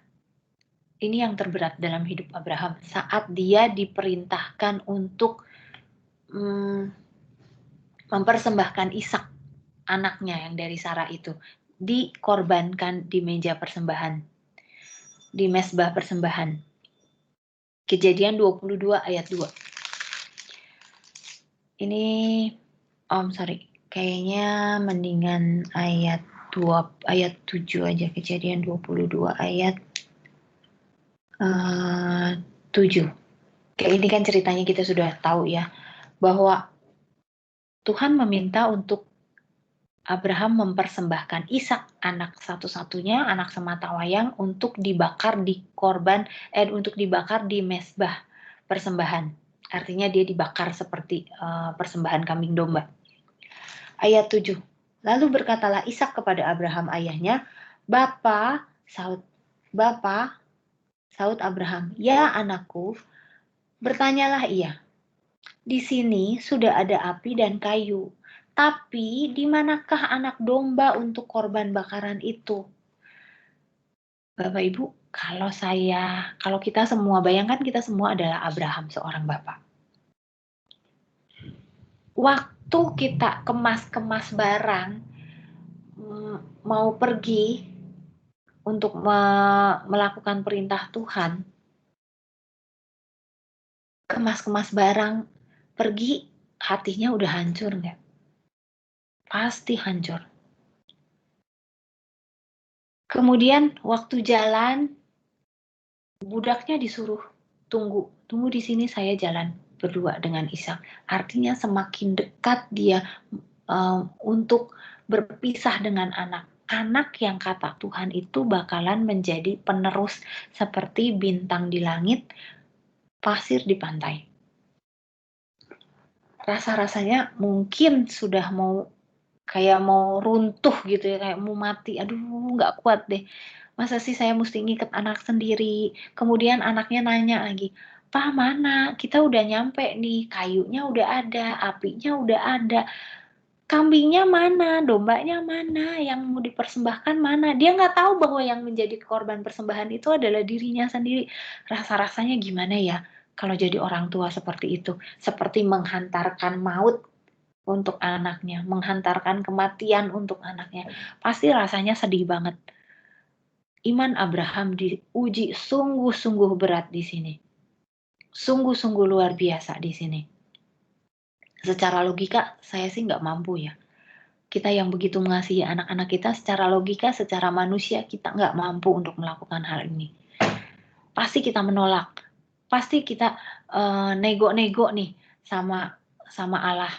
Speaker 1: ini yang terberat dalam hidup Abraham, saat dia diperintahkan untuk mempersembahkan Ishak, anaknya yang dari Sarah itu, dikorbankan di meja persembahan, di mezbah persembahan. Kejadian 22 ayat 2. Ini, kayaknya mendingan ayat 7 aja. Kejadian 22 ayat 7. Kayak ini kan ceritanya kita sudah tahu ya, bahwa Tuhan meminta untuk Abraham mempersembahkan Ishak, anak satu-satunya, anak sematawayang, untuk dibakar untuk dibakar di mezbah persembahan. Artinya dia dibakar seperti persembahan kambing domba. Ayat 7. Lalu berkatalah Ishak kepada Abraham ayahnya, Bapa, saut Abraham, ya anakku, bertanyalah ia. Di sini sudah ada api dan kayu, tapi di manakah anak domba untuk korban bakaran itu? Bapak Ibu, kalau kita semua, bayangkan kita semua adalah Abraham, seorang bapak. Waktu kita kemas-kemas barang, mau pergi untuk melakukan perintah Tuhan, kemas-kemas barang, pergi, hatinya udah hancur nggak? Pasti hancur. Kemudian waktu jalan, budaknya disuruh tunggu di sini, saya jalan berdua dengan Ishak. Artinya semakin dekat dia untuk berpisah dengan anak yang kata Tuhan itu bakalan menjadi penerus seperti bintang di langit, pasir di pantai. Rasa-rasanya mungkin sudah mau runtuh gitu ya, kayak mau mati. Aduh, nggak kuat deh. Masa sih saya mesti ngikat anak sendiri? Kemudian anaknya nanya lagi, "Pa, mana? Kita udah nyampe nih, kayunya udah ada, apinya udah ada. Kambingnya mana? Dombanya mana? Yang mau dipersembahkan mana?" Dia nggak tahu bahwa yang menjadi korban persembahan itu adalah dirinya sendiri. Rasa-rasanya gimana ya kalau jadi orang tua seperti itu? Seperti menghantarkan maut untuk anaknya, menghantarkan kematian untuk anaknya. Pasti rasanya sedih banget. Iman Abraham diuji sungguh-sungguh berat di sini. Sungguh-sungguh luar biasa di sini. Secara logika, saya sih nggak mampu ya. Kita yang begitu mengasihi anak-anak kita, secara logika, secara manusia, kita nggak mampu untuk melakukan hal ini. Pasti kita menolak. Pasti kita nego-nego nih sama Allah.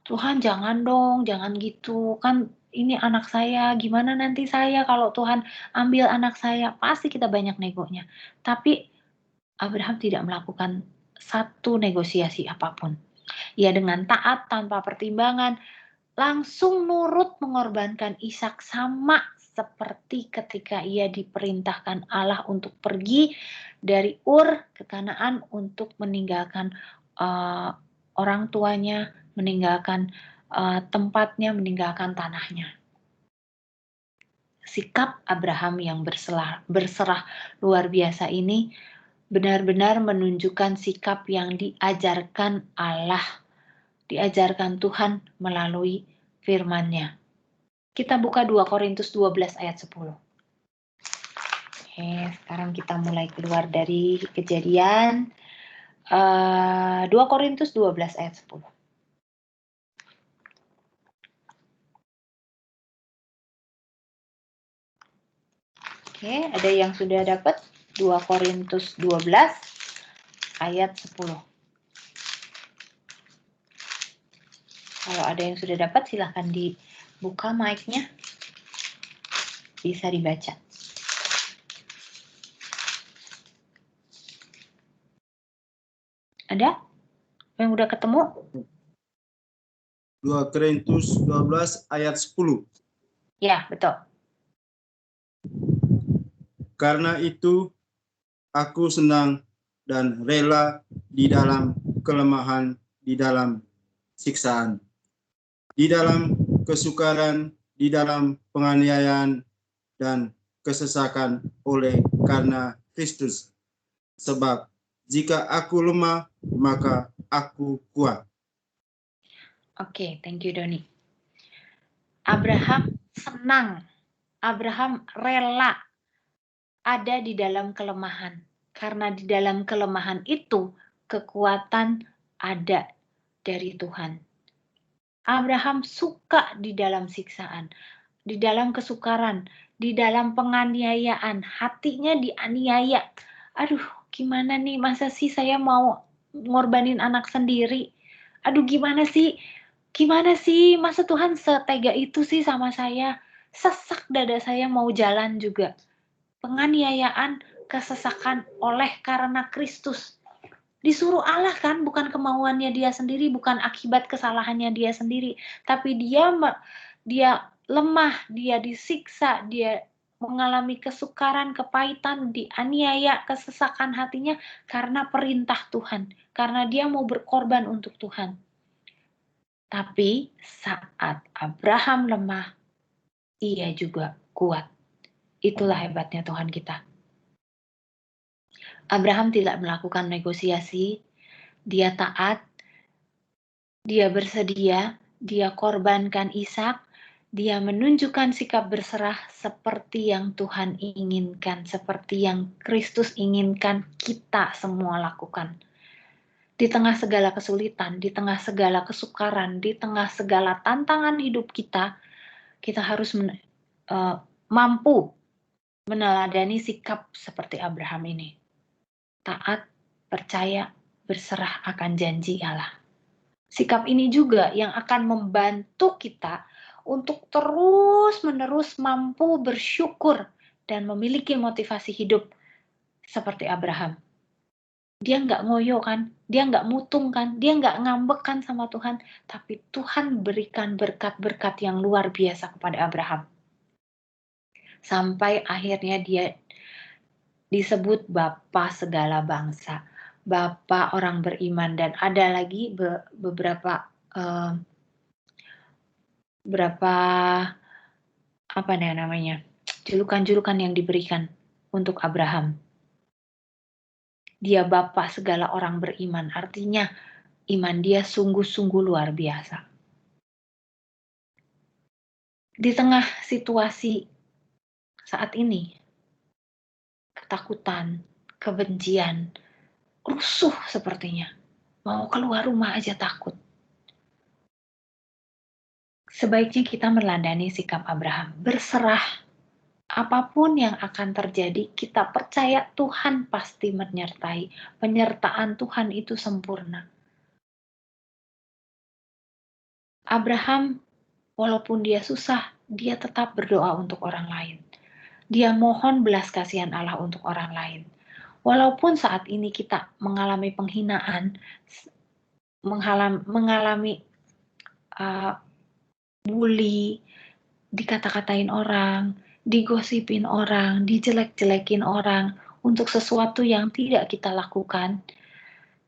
Speaker 1: Tuhan jangan dong, jangan gitu. Kan ini anak saya, gimana nanti saya kalau Tuhan ambil anak saya? Pasti kita banyak negonya. Tapi Abraham tidak melakukan satu negosiasi apapun. Ia dengan taat tanpa pertimbangan langsung nurut mengorbankan Ishak sama seperti ketika ia diperintahkan Allah untuk pergi dari Ur ke Kanaan untuk meninggalkan orang tuanya, meninggalkan tempatnya, meninggalkan tanahnya. Sikap Abraham yang berserah luar biasa ini benar-benar menunjukkan sikap yang diajarkan Allah, diajarkan Tuhan melalui firman-Nya. Kita buka 2 Korintus 12 ayat 10. Oke, sekarang kita mulai keluar dari Kejadian. 2 Korintus 12 ayat 10. Oke, ada yang sudah dapat? 2 Korintus 12 ayat 10. Kalau ada yang sudah dapat, silahkan dibuka mic-nya. Bisa dibaca. Ada? Yang udah ketemu?
Speaker 2: 2 Korintus 12 ayat 10.
Speaker 1: Ya, betul.
Speaker 2: Karena itu aku senang dan rela di dalam kelemahan, di dalam siksaan, di dalam kesukaran, di dalam penganiayaan dan kesesakan oleh karena Kristus. Sebab jika aku lemah, maka aku kuat.
Speaker 1: Oke, thank you Doni. Abraham senang, Abraham rela ada di dalam kelemahan. Karena di dalam kelemahan itu kekuatan ada dari Tuhan. Abraham suka di dalam siksaan, di dalam kesukaran, di dalam penganiayaan, hatinya dianiaya. Aduh, gimana nih, masa sih saya mau ngorbanin anak sendiri? Aduh, gimana sih, masa Tuhan setega itu sih sama saya? Sesak dada saya mau jalan juga. Penganiayaan, kesesakan oleh karena Kristus. Disuruh Allah kan, bukan kemauannya dia sendiri, bukan akibat kesalahannya dia sendiri, tapi dia lemah, dia disiksa, dia mengalami kesukaran, kepahitan, dianiaya, kesesakan hatinya karena perintah Tuhan, karena dia mau berkorban untuk Tuhan. Tapi saat Abraham lemah, ia juga kuat. Itulah hebatnya Tuhan kita. Abraham tidak melakukan negosiasi, dia taat, dia bersedia, dia korbankan Ishak, dia menunjukkan sikap berserah seperti yang Tuhan inginkan, seperti yang Kristus inginkan kita semua lakukan. Di tengah segala kesulitan, di tengah segala kesukaran, di tengah segala tantangan hidup kita harus mampu meneladani sikap seperti Abraham ini. Taat, percaya, berserah akan janji Allah. Sikap ini juga yang akan membantu kita untuk terus-menerus mampu bersyukur dan memiliki motivasi hidup seperti Abraham. Dia nggak ngoyo kan, dia nggak mutung kan, dia nggak ngambek kan sama Tuhan, tapi Tuhan berikan berkat-berkat yang luar biasa kepada Abraham. Sampai akhirnya dia disebut Bapa segala bangsa, Bapa orang beriman, dan ada lagi beberapa julukan-julukan yang diberikan untuk Abraham. Dia Bapa segala orang beriman, artinya iman dia sungguh-sungguh luar biasa. Di tengah situasi saat ini, ketakutan, kebencian, rusuh sepertinya, mau keluar rumah aja takut. Sebaiknya kita meneladani sikap Abraham, berserah. Apapun yang akan terjadi, kita percaya Tuhan pasti menyertai. Penyertaan Tuhan itu sempurna. Abraham, walaupun dia susah, dia tetap berdoa untuk orang lain. Dia mohon belas kasihan Allah untuk orang lain. Walaupun saat ini kita mengalami penghinaan, mengalami bully, dikata-katain orang, digosipin orang, dijelek-jelekin orang untuk sesuatu yang tidak kita lakukan.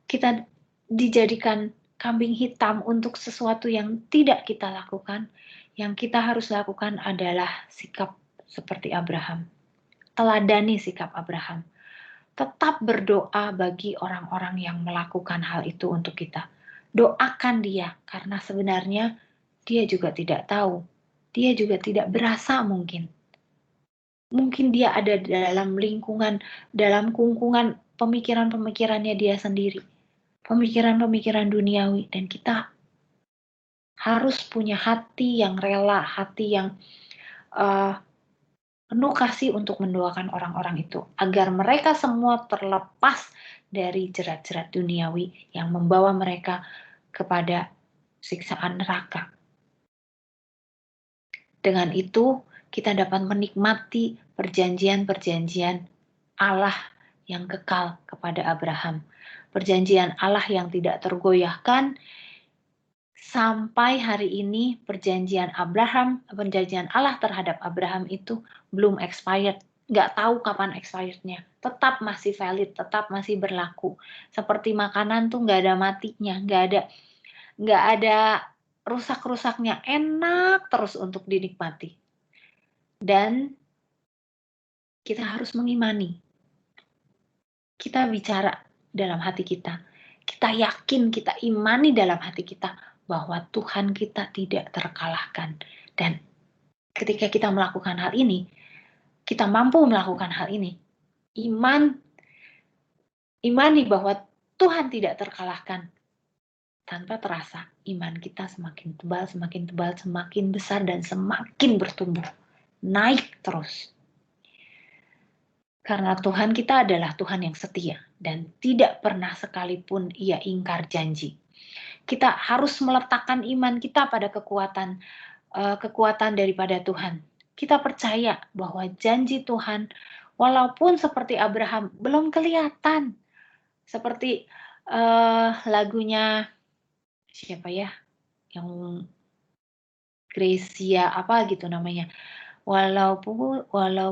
Speaker 1: Kita dijadikan kambing hitam untuk sesuatu yang tidak kita lakukan. Yang kita harus lakukan adalah sikap seperti Abraham. Teladani sikap Abraham. Tetap berdoa bagi orang-orang yang melakukan hal itu untuk kita. Doakan dia, karena sebenarnya dia juga tidak tahu. Dia juga tidak berasa mungkin. Mungkin dia ada dalam lingkungan, dalam kungkungan pemikiran-pemikirannya dia sendiri. Pemikiran-pemikiran duniawi. Dan kita harus punya hati yang rela, hati yang penuh kasih untuk mendoakan orang-orang itu. Agar mereka semua terlepas dari jerat-jerat duniawi yang membawa mereka kepada siksaan neraka. Dengan itu, kita dapat menikmati perjanjian-perjanjian Allah yang kekal kepada Abraham. Perjanjian Allah yang tidak tergoyahkan. Sampai hari ini perjanjian Allah terhadap Abraham itu belum expired. Nggak tahu kapan expirednya. Tetap masih valid, tetap masih berlaku. Seperti makanan tuh nggak ada matinya, nggak ada rusak-rusaknya, enak terus untuk dinikmati. Dan kita harus mengimani. Kita bicara dalam hati kita. Kita yakin, kita imani dalam hati kita bahwa Tuhan kita tidak terkalahkan. Dan ketika kita melakukan hal ini, kita mampu melakukan hal ini. Imani bahwa Tuhan tidak terkalahkan. Tanpa terasa, iman kita semakin tebal, semakin besar, dan semakin bertumbuh. Naik terus. Karena Tuhan kita adalah Tuhan yang setia dan tidak pernah sekalipun Ia ingkar janji. Kita harus meletakkan iman kita pada kekuatan daripada Tuhan. Kita percaya bahwa janji Tuhan, walaupun seperti Abraham belum kelihatan, seperti lagunya siapa ya, yang Gracia apa gitu namanya. Walau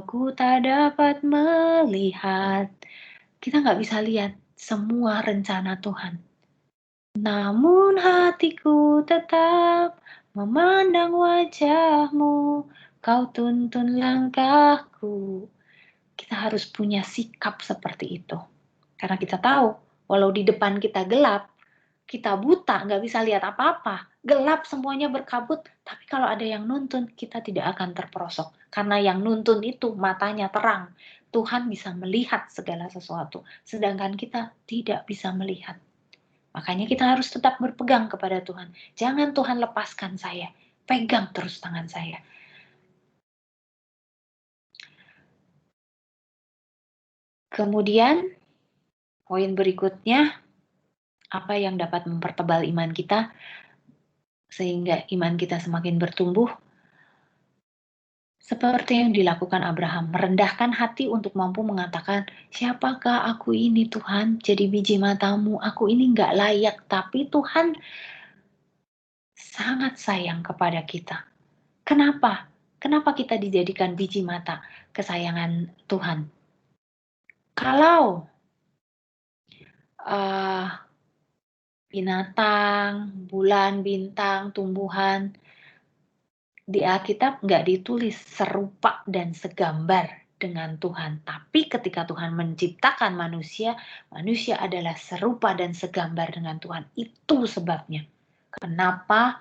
Speaker 1: ku tak dapat melihat, kita nggak bisa lihat semua rencana Tuhan. Namun hatiku tetap memandang wajahmu, kau tuntun langkahku. Kita harus punya sikap seperti itu. Karena kita tahu, walau di depan kita gelap, kita buta, nggak bisa lihat apa-apa, gelap semuanya berkabut, tapi kalau ada yang nuntun, kita tidak akan terperosok. Karena yang nuntun itu matanya terang, Tuhan bisa melihat segala sesuatu, sedangkan kita tidak bisa melihat. Makanya kita harus tetap berpegang kepada Tuhan. Jangan Tuhan lepaskan saya, pegang terus tangan saya. Kemudian, poin berikutnya, apa yang dapat mempertebal iman kita, sehingga iman kita semakin bertumbuh? Seperti yang dilakukan Abraham, merendahkan hati untuk mampu mengatakan, siapakah aku ini Tuhan, jadi biji matamu, aku ini nggak layak, tapi Tuhan sangat sayang kepada kita. Kenapa? Kenapa kita dijadikan biji mata kesayangan Tuhan? Kalau binatang, bulan, bintang, tumbuhan, di Alkitab nggak ditulis serupa dan segambar dengan Tuhan. Tapi ketika Tuhan menciptakan manusia, manusia adalah serupa dan segambar dengan Tuhan. Itu sebabnya. Kenapa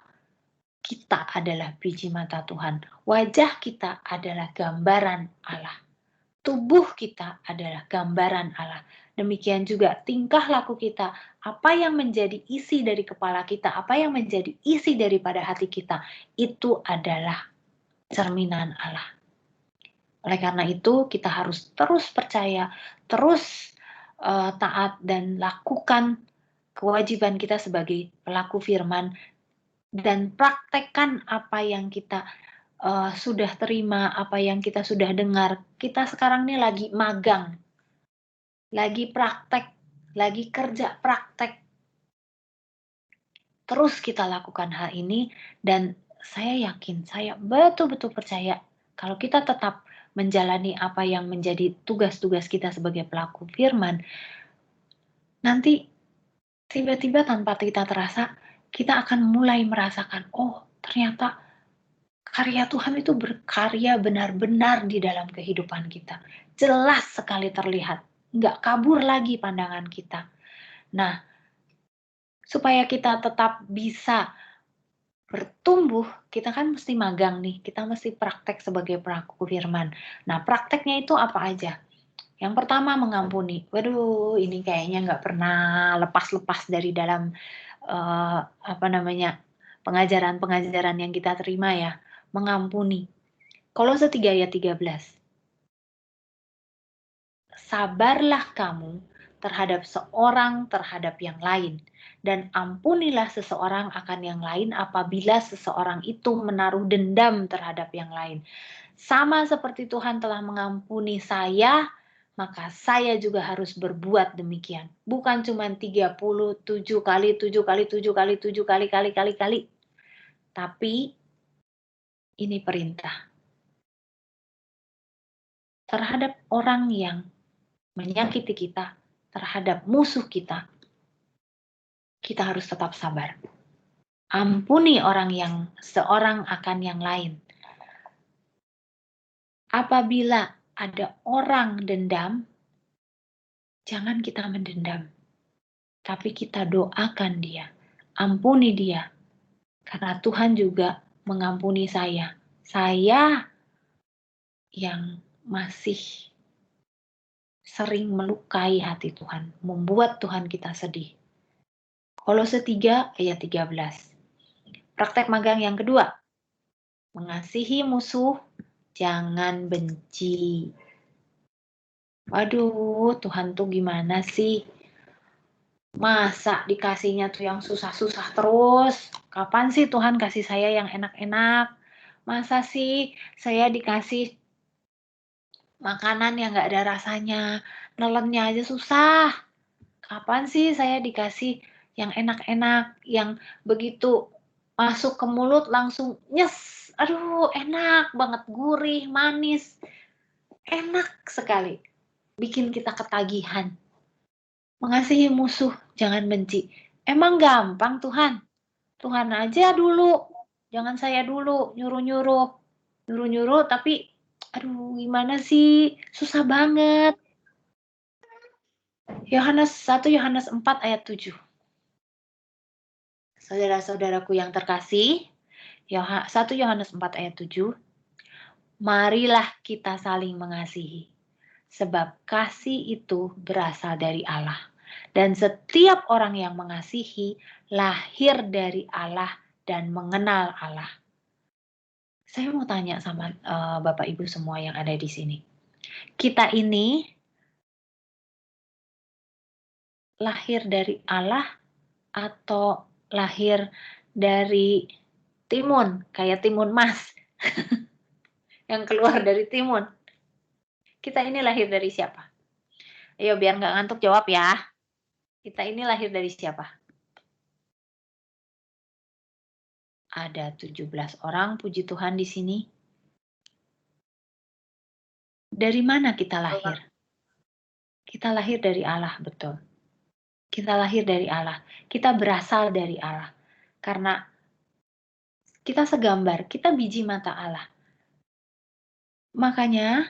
Speaker 1: kita adalah biji mata Tuhan. Wajah kita adalah gambaran Allah. Tubuh kita adalah gambaran Allah. Demikian juga tingkah laku kita, apa yang menjadi isi dari kepala kita, apa yang menjadi isi daripada hati kita, itu adalah cerminan Allah. Oleh karena itu, kita harus terus percaya, terus taat dan lakukan kewajiban kita sebagai pelaku firman dan praktekkan apa yang kita sudah terima, apa yang kita sudah dengar. Kita sekarang ini lagi magang, lagi praktek, lagi kerja praktek. Terus kita lakukan hal ini dan saya yakin, saya betul-betul percaya Kalau kita tetap menjalani apa yang menjadi tugas-tugas kita sebagai pelaku firman, nanti tiba-tiba tanpa kita terasa, kita akan mulai merasakan, oh ternyata karya Tuhan itu berkarya benar-benar di dalam kehidupan kita. Jelas sekali terlihat, nggak kabur lagi pandangan kita. Nah, supaya kita tetap bisa bertumbuh, kita kan mesti magang nih, kita mesti praktek sebagai pelaku firman. Nah, prakteknya itu apa aja? Yang pertama mengampuni. Waduh, ini kayaknya nggak pernah lepas-lepas dari dalam pengajaran-pengajaran yang kita terima ya. Mengampuni. Kolose 3 ayat 13. Sabarlah kamu terhadap seorang terhadap yang lain, dan ampunilah seseorang akan yang lain apabila seseorang itu menaruh dendam terhadap yang lain. Sama seperti Tuhan telah mengampuni saya, maka saya juga harus berbuat demikian. Bukan cuma 37 kali, 7 kali, 7 kali, 7 kali. Tapi ini perintah. Terhadap orang yang menyakiti kita, terhadap musuh kita harus tetap sabar. Ampuni orang yang seorang akan yang lain. Apabila ada orang dendam, jangan kita mendendam. Tapi kita doakan dia. Ampuni dia. Karena Tuhan juga mengampuni saya. Saya yang masih sering melukai hati Tuhan. Membuat Tuhan kita sedih. Kolose 3 ayat 13. Praktek magang yang kedua. Mengasihi musuh, jangan benci. Waduh, Tuhan tuh gimana sih? Masa dikasihnya tuh yang susah-susah terus? Kapan sih Tuhan kasih saya yang enak-enak? Masa sih saya dikasih makanan yang gak ada rasanya? Nelennya aja susah. Kapan sih saya dikasih yang enak-enak, yang begitu masuk ke mulut langsung nyes? Aduh, enak banget, gurih, manis. Enak sekali. Bikin kita ketagihan. Mengasihi musuh, jangan benci. Emang gampang Tuhan? Tuhan aja dulu. Jangan saya dulu nyuruh-nyuruh. Nyuruh-nyuruh tapi aduh gimana sih? Susah banget. 1 Yohanes 4 ayat 7. Saudara-saudaraku yang terkasih, 1 Yohanes 4 ayat 7. Marilah kita saling mengasihi. Sebab kasih itu berasal dari Allah. Dan setiap orang yang mengasihi lahir dari Allah dan mengenal Allah. Saya mau tanya sama Bapak Ibu semua yang ada di sini. Kita ini lahir dari Allah atau lahir dari timun, kayak timun mas yang keluar dari timun? Kita ini lahir dari siapa? Ayo biar nggak ngantuk jawab ya. Kita ini lahir dari siapa? Ada 17 orang, puji Tuhan di sini. Dari mana kita lahir? Kita lahir dari Allah, betul. Kita lahir dari Allah. Kita berasal dari Allah. Karena kita segambar, kita biji mata Allah. Makanya,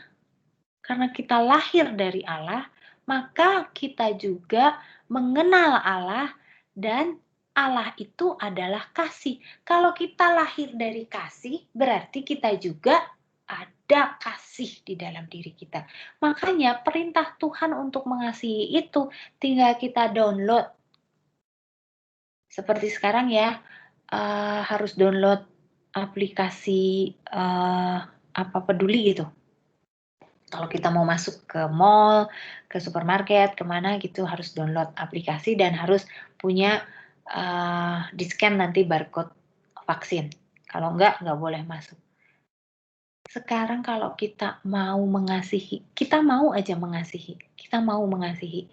Speaker 1: karena kita lahir dari Allah, maka kita juga mengenal Allah dan Allah itu adalah kasih. Kalau kita lahir dari kasih, berarti kita juga ada kasih di dalam diri kita. Makanya perintah Tuhan untuk mengasihi itu tinggal kita download. Seperti sekarang ya, harus download aplikasi apa peduli gitu. Kalau kita mau masuk ke mall, ke supermarket, kemana gitu harus download aplikasi dan harus punya di-scan nanti barcode vaksin. Kalau nggak boleh masuk. Sekarang kalau kita mau mengasihi, kita mau aja mengasihi, kita mau mengasihi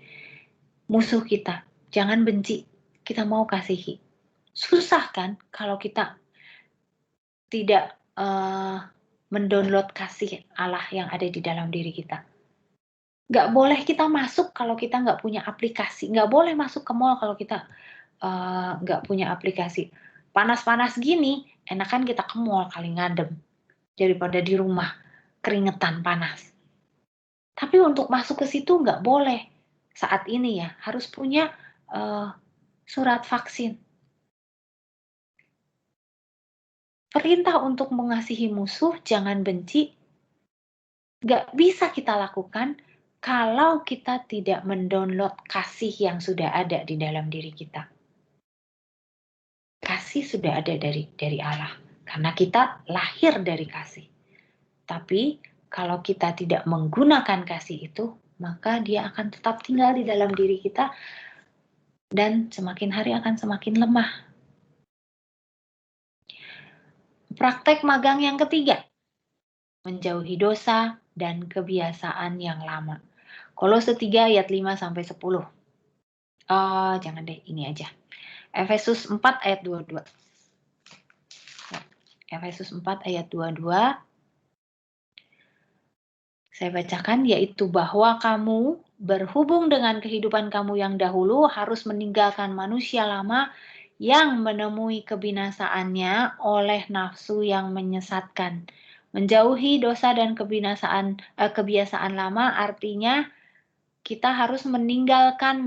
Speaker 1: musuh kita, jangan benci, kita mau kasihi. Susah kan kalau kita tidak mendownload kasih Allah yang ada di dalam diri kita. Nggak boleh kita masuk kalau kita nggak punya aplikasi. Nggak boleh masuk ke mall kalau kita nggak punya aplikasi. Panas-panas gini, enakan kita ke mall kali ngadem daripada di rumah keringetan panas. Tapi untuk masuk ke situ nggak boleh. Saat ini ya harus punya surat vaksin. Perintah untuk mengasihi musuh, jangan benci, nggak bisa kita lakukan kalau kita tidak mendownload kasih yang sudah ada di dalam diri kita. Kasih sudah ada dari Allah, karena kita lahir dari kasih. Tapi kalau kita tidak menggunakan kasih itu, maka dia akan tetap tinggal di dalam diri kita dan semakin hari akan semakin lemah. Praktek magang yang ketiga, menjauhi dosa dan kebiasaan yang lama. Kolose 3 ayat 5 sampai 10. Jangan deh, ini aja. Efesus 4 ayat 22. Efesus 4 ayat 22. Saya bacakan, yaitu bahwa kamu berhubung dengan kehidupan kamu yang dahulu harus meninggalkan manusia lama yang menemui kebinasaannya oleh nafsu yang menyesatkan. Menjauhi dosa dan kebiasaan lama artinya kita harus menanggalkan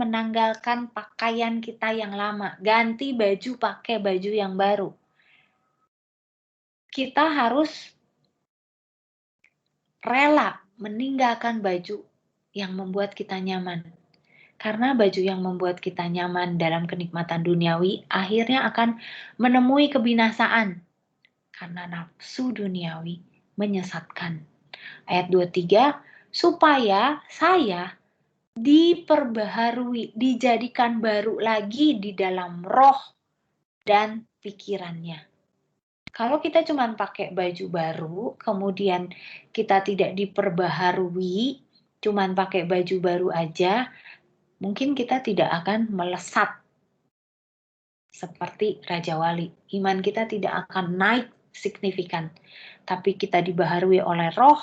Speaker 1: pakaian kita yang lama, ganti baju pakai baju yang baru. Kita harus rela meninggalkan baju yang membuat kita nyaman. Karena baju yang membuat kita nyaman dalam kenikmatan duniawi akhirnya akan menemui kebinasaan. Karena nafsu duniawi menyesatkan. Ayat 23, supaya saya diperbaharui, dijadikan baru lagi di dalam roh dan pikirannya. Kalau kita cuma pakai baju baru, kemudian kita tidak diperbaharui, cuma pakai baju baru aja, mungkin kita tidak akan melesat seperti Raja Wali. Iman kita tidak akan naik signifikan, tapi kita dibaharui oleh roh,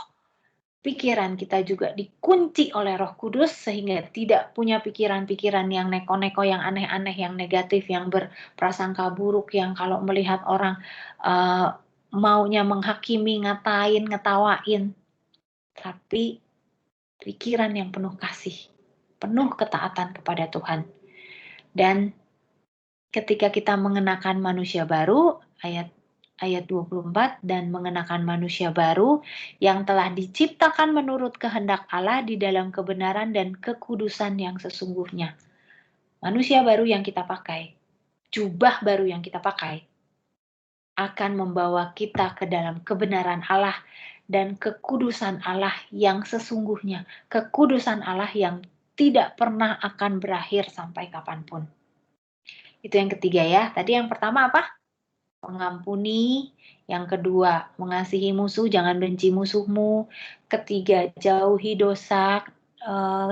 Speaker 1: pikiran kita juga dikunci oleh Roh Kudus sehingga tidak punya pikiran-pikiran yang neko-neko, yang aneh-aneh, yang negatif, yang berprasangka buruk, yang kalau melihat orang maunya menghakimi, ngatain, ngetawain. Tapi pikiran yang penuh kasih, penuh ketaatan kepada Tuhan. Dan ketika kita mengenakan manusia baru, ayat 24, dan mengenakan manusia baru yang telah diciptakan menurut kehendak Allah di dalam kebenaran dan kekudusan yang sesungguhnya. Manusia baru yang kita pakai, jubah baru yang kita pakai, akan membawa kita ke dalam kebenaran Allah dan kekudusan Allah yang sesungguhnya. Kekudusan Allah yang tidak pernah akan berakhir sampai kapanpun. Itu yang ketiga ya. Tadi yang pertama apa? Mengampuni. Yang kedua, mengasihi musuh, jangan benci musuhmu. Ketiga, jauhi dosa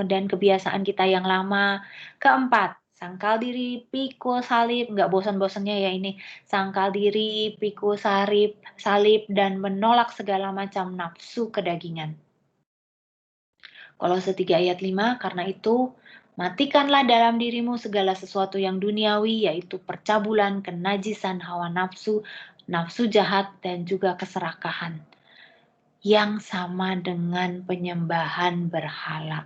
Speaker 1: dan kebiasaan kita yang lama. Keempat, sangkal diri, pikul salib, nggak bosan-bosannya ya ini. Sangkal diri, pikul salib, dan menolak segala macam nafsu kedagingan. Kolose 3 ayat 5, karena itu, matikanlah dalam dirimu segala sesuatu yang duniawi, yaitu percabulan, kenajisan, hawa nafsu, nafsu jahat, dan juga keserakahan, yang sama dengan penyembahan berhala.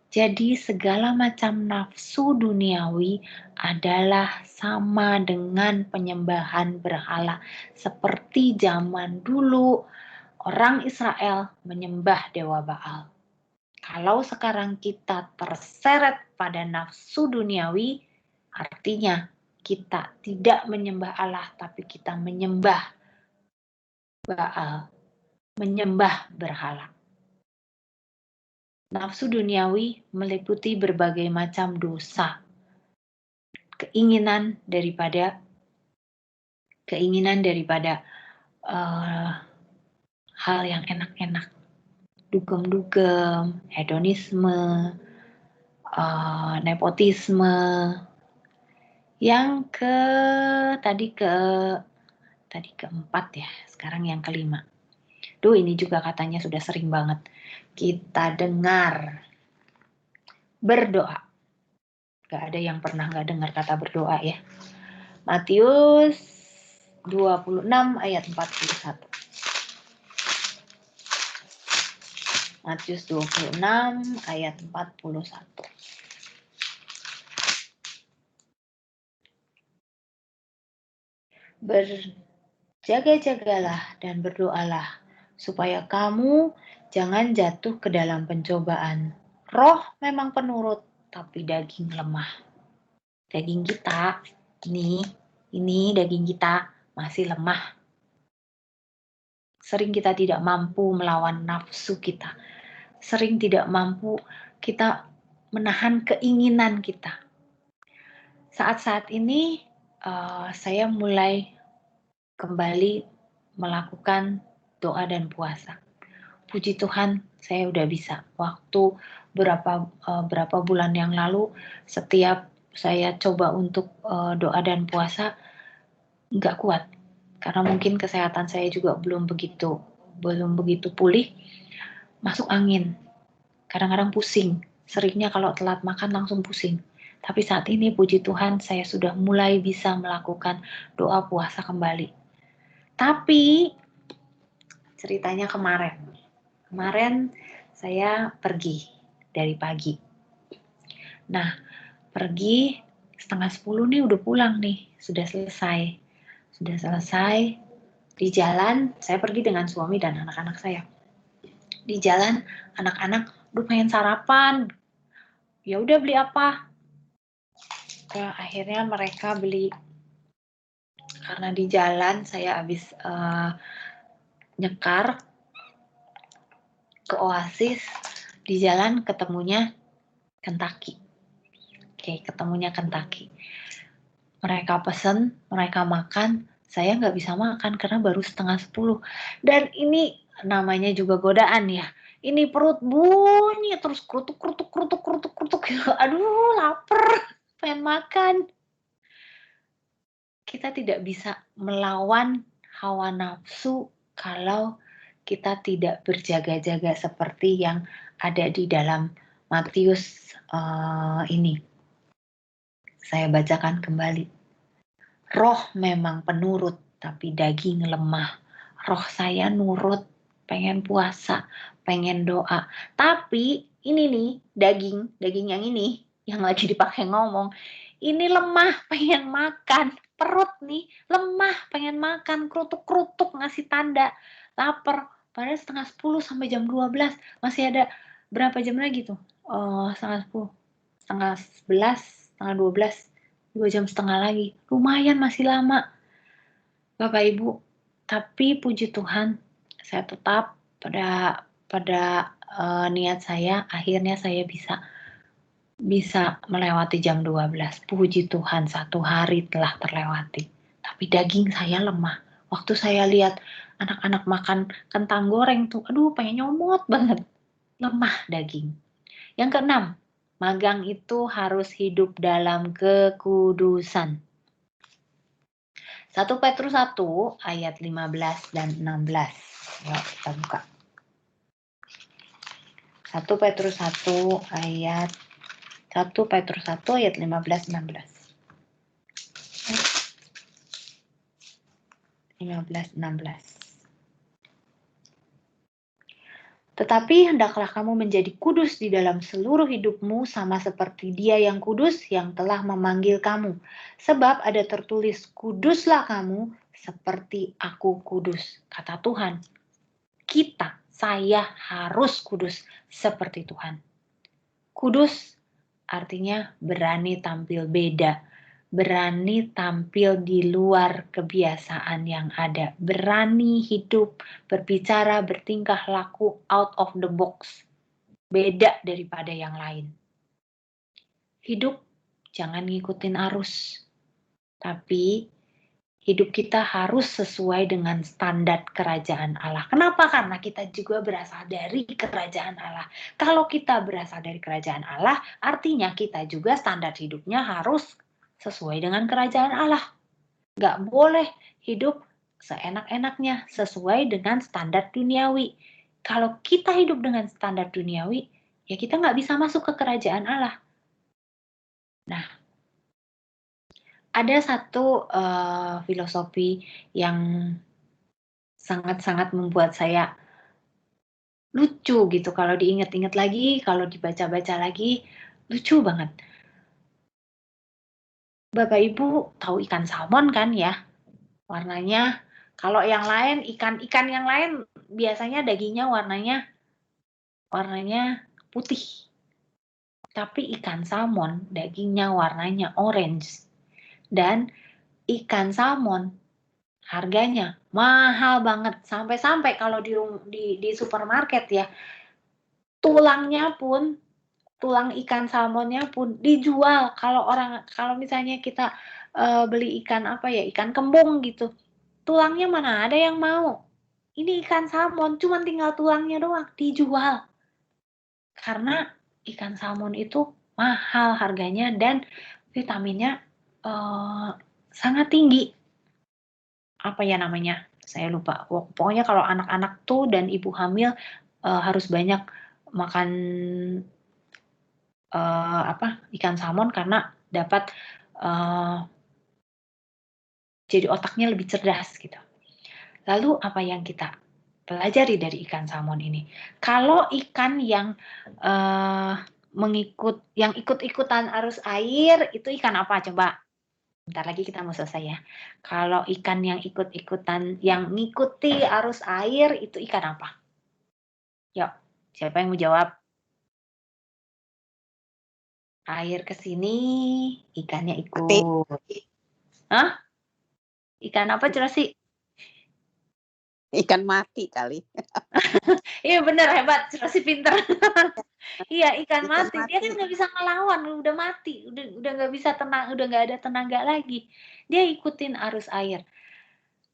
Speaker 1: Jadi segala macam nafsu duniawi adalah sama dengan penyembahan berhala. Seperti zaman dulu, orang Israel menyembah Dewa Baal. Kalau sekarang kita terseret pada nafsu duniawi, artinya kita tidak menyembah Allah, tapi kita menyembah Baal, menyembah berhala. Nafsu duniawi meliputi berbagai macam dosa, keinginan daripada hal yang enak-enak. Dugem-dugem, hedonisme, nepotisme. Yang tadi keempat ya, sekarang yang kelima. Duh, ini juga katanya sudah sering banget kita dengar. Berdoa. Gak ada yang pernah gak dengar kata berdoa ya. Matius 26 ayat 41. Matius 26 ayat 41. Berjaga-jagalah dan berdoalah supaya kamu jangan jatuh ke dalam pencobaan. Roh memang penurut, tapi daging lemah. Daging kita, ini daging kita masih lemah. Sering kita tidak mampu melawan nafsu kita. Sering tidak mampu kita menahan keinginan kita. Saat-saat ini saya mulai kembali melakukan doa dan puasa. Puji Tuhan, saya udah bisa. Waktu berapa bulan yang lalu, setiap saya coba untuk doa dan puasa, nggak kuat. Karena mungkin kesehatan saya juga belum begitu pulih, masuk angin. Kadang-kadang pusing. Seringnya kalau telat makan langsung pusing. Tapi saat ini puji Tuhan saya sudah mulai bisa melakukan doa puasa kembali. Tapi ceritanya kemarin saya pergi dari pagi. Nah, pergi 9:30 nih udah pulang nih, sudah selesai. Di jalan saya pergi dengan suami dan anak-anak saya. Di jalan anak-anak udah pengen sarapan. Ya udah beli apa? Akhirnya mereka beli, karena di jalan saya habis nyekar ke Oasis, di jalan ketemunya Kentucky. Mereka pesen, mereka makan, saya nggak bisa makan karena baru 9:30. Dan ini namanya juga godaan ya. Ini perut bunyi terus krutuk. Aduh, lapar, pengen makan. Kita tidak bisa melawan hawa nafsu kalau kita tidak berjaga-jaga seperti yang ada di dalam Matius ini. Saya bacakan kembali. Roh memang penurut, tapi daging lemah. Roh saya nurut, pengen puasa, pengen doa. Tapi ini nih, daging yang ini, yang lagi dipakai ngomong, ini lemah, pengen makan. Perut nih, lemah, pengen makan. Krutuk-krutuk ngasih tanda. Lapar. Padahal 9:30 sampai jam 12. Masih ada berapa jam lagi tuh? 9:30, 10:30, setengah 12. 2,5 jam lagi. Lumayan masih lama. Bapak Ibu, tapi puji Tuhan, saya tetap pada niat saya, akhirnya saya bisa melewati jam 12. Puji Tuhan, 1 hari telah terlewati. Tapi daging saya lemah. Waktu saya lihat anak-anak makan kentang goreng tuh, aduh pengen nyomot banget. Lemah daging. Yang keenam, magang itu harus hidup dalam kekudusan. 1 Petrus 1 ayat 15 dan 16. Yuk kita buka. 1 Petrus 1 ayat 15 16. 15-16. Tetapi hendaklah kamu menjadi kudus di dalam seluruh hidupmu sama seperti Dia yang kudus yang telah memanggil kamu. Sebab ada tertulis, kuduslah kamu seperti aku kudus. Kata Tuhan, saya harus kudus seperti Tuhan. Kudus artinya berani tampil beda. Berani tampil di luar kebiasaan yang ada, berani hidup, berbicara, bertingkah laku out of the box, beda daripada yang lain. Hidup jangan ngikutin arus, tapi hidup kita harus sesuai dengan standar kerajaan Allah. Kenapa? Karena kita juga berasal dari kerajaan Allah. Kalau kita berasal dari kerajaan Allah, artinya kita juga standar hidupnya harus sesuai dengan kerajaan Allah. Nggak boleh hidup seenak-enaknya sesuai dengan standar duniawi. Kalau kita hidup dengan standar duniawi, ya kita nggak bisa masuk ke kerajaan Allah. Nah, ada satu filosofi yang sangat-sangat membuat saya lucu gitu. Kalau diingat-ingat lagi, kalau dibaca-baca lagi, lucu banget. Bapak Ibu tahu ikan salmon kan ya? Warnanya, kalau yang lain, ikan yang lain biasanya dagingnya warnanya putih. Tapi ikan salmon dagingnya warnanya orange. Dan ikan salmon harganya mahal banget. Sampai-sampai kalau di supermarket ya, tulang ikan salmonnya pun dijual. Kalau misalnya kita beli ikan ikan kembung gitu, tulangnya mana ada yang mau. Ini ikan salmon, cuma tinggal tulangnya doang dijual. Karena ikan salmon itu mahal harganya dan vitaminnya sangat tinggi. Apa ya namanya? Saya lupa. Pokoknya kalau anak-anak tuh dan ibu hamil harus banyak makan ikan salmon karena dapat jadi otaknya lebih cerdas gitu. Lalu apa yang kita pelajari dari ikan salmon ini? Kalau ikan yang ikut-ikutan arus air itu ikan apa coba? Bentar lagi kita mau selesai ya. Kalau ikan yang ikut-ikutan yang ngikuti arus air itu ikan apa? Yuk, siapa yang mau jawab? Air ke sini, ikannya ikut. Hah? Ikan apa sih?
Speaker 3: Ikan mati kali.
Speaker 1: Iya bener, hebat, Rosi pinter. Iya, ikan mati. Dia kan nggak bisa ngelawan, udah mati, udah nggak bisa tenang, udah nggak ada tenaga lagi. Dia ikutin arus air.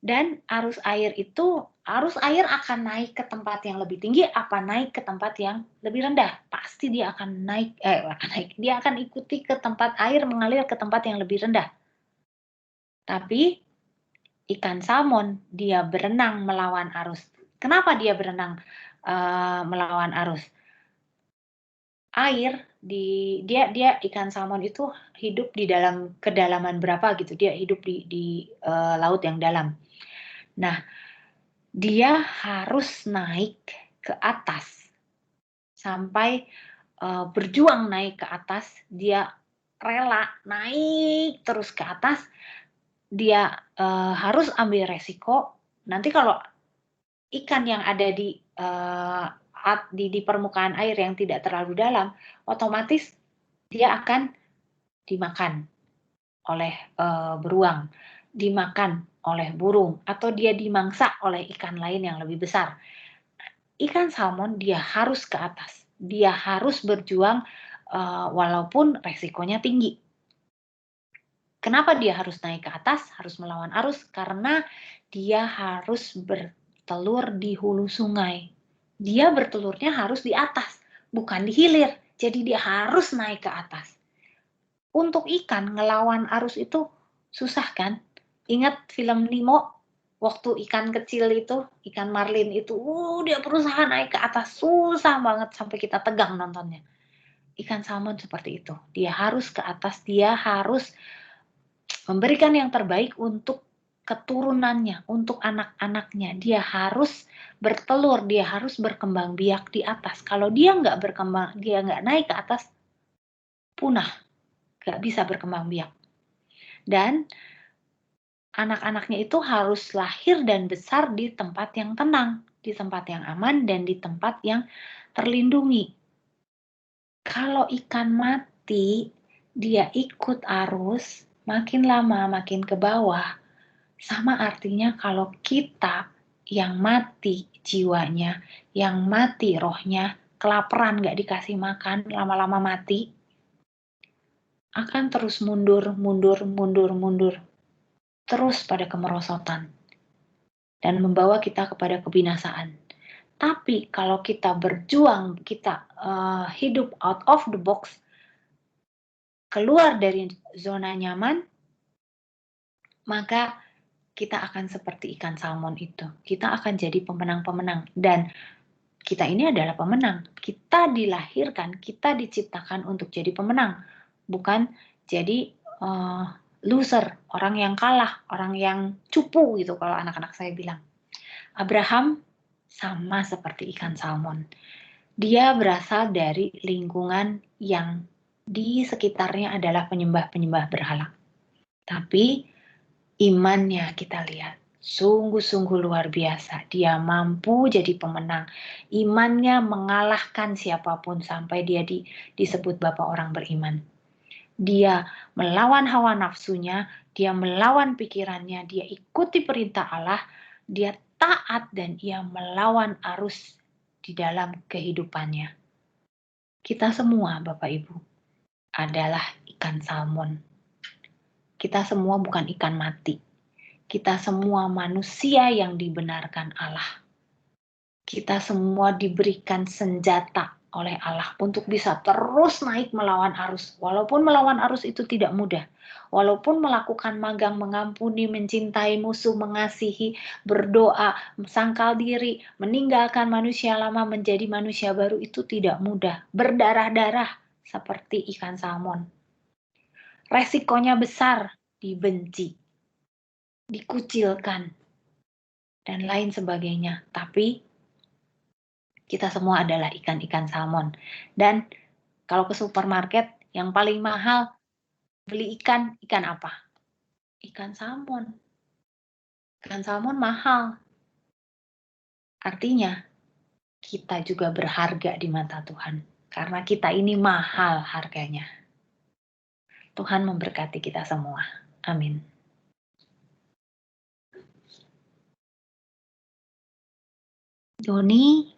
Speaker 1: Dan arus air akan naik ke tempat yang lebih tinggi, apa naik ke tempat yang lebih rendah? Pasti dia akan naik. Dia akan ikuti ke tempat air mengalir ke tempat yang lebih rendah. Tapi ikan salmon dia berenang melawan arus. Kenapa dia berenang melawan arus? Air dia ikan salmon itu hidup di dalam kedalaman berapa gitu. Dia hidup di laut yang dalam. Nah, dia harus naik ke atas sampai berjuang naik ke atas. Dia rela naik terus ke atas. Dia harus ambil resiko. Nanti kalau ikan yang ada di permukaan air yang tidak terlalu dalam, otomatis dia akan dimakan oleh beruang, dimakan oleh burung, atau dia dimangsa oleh ikan lain yang lebih besar. Ikan salmon dia harus ke atas, dia harus berjuang walaupun resikonya tinggi. Kenapa dia harus naik ke atas, harus melawan arus? Karena dia harus bertelur di hulu sungai. Dia bertelurnya harus di atas, bukan di hilir. Jadi dia harus naik ke atas. Untuk ikan, ngelawan arus itu susah kan? Ingat film Nemo? Waktu ikan kecil itu, ikan marlin itu, dia berusaha naik ke atas. Susah banget sampai kita tegang nontonnya. Ikan salmon seperti itu. Dia harus ke atas, dia harus memberikan yang terbaik untuk keturunannya, untuk anak-anaknya. Dia harus bertelur, dia harus berkembang biak di atas. Kalau dia nggak berkembang, dia nggak naik ke atas, punah, nggak bisa berkembang biak. Dan anak-anaknya itu harus lahir dan besar di tempat yang tenang, di tempat yang aman, dan di tempat yang terlindungi. Kalau ikan mati, dia ikut arus, makin lama makin ke bawah. Sama artinya kalau kita yang mati jiwanya, yang mati rohnya, kelaparan gak dikasih makan, lama-lama mati, akan terus mundur, terus pada kemerosotan, dan membawa kita kepada kebinasaan. Tapi kalau kita berjuang, kita hidup out of the box, keluar dari zona nyaman, maka kita akan seperti ikan salmon itu. Kita akan jadi pemenang-pemenang. Dan kita ini adalah pemenang. Kita dilahirkan, kita diciptakan untuk jadi pemenang. Bukan jadi loser, orang yang kalah, orang yang cupu gitu kalau anak-anak saya bilang. Abraham sama seperti ikan salmon. Dia berasal dari lingkungan yang di sekitarnya adalah penyembah-penyembah berhala. Tapi imannya kita lihat, sungguh-sungguh luar biasa. Dia mampu jadi pemenang. Imannya mengalahkan siapapun sampai dia disebut Bapak orang beriman. Dia melawan hawa nafsunya, dia melawan pikirannya, dia ikuti perintah Allah, dia taat dan ia melawan arus di dalam kehidupannya. Kita semua, Bapak Ibu, adalah ikan salmon. Kita semua bukan ikan mati. Kita semua manusia yang dibenarkan Allah. Kita semua diberikan senjata oleh Allah untuk bisa terus naik melawan arus. Walaupun melawan arus itu tidak mudah. Walaupun melakukan magang, mengampuni, mencintai musuh, mengasihi, berdoa, sangkal diri, meninggalkan manusia lama menjadi manusia baru itu tidak mudah. Berdarah-darah seperti ikan salmon. Resikonya besar, dibenci, dikucilkan, dan lain sebagainya. Tapi kita semua adalah ikan-ikan salmon. Dan kalau ke supermarket, yang paling mahal beli ikan apa? Ikan salmon. Ikan salmon mahal. Artinya, kita juga berharga di mata Tuhan. Karena kita ini mahal harganya. Tuhan memberkati kita semua. Amin. Doni,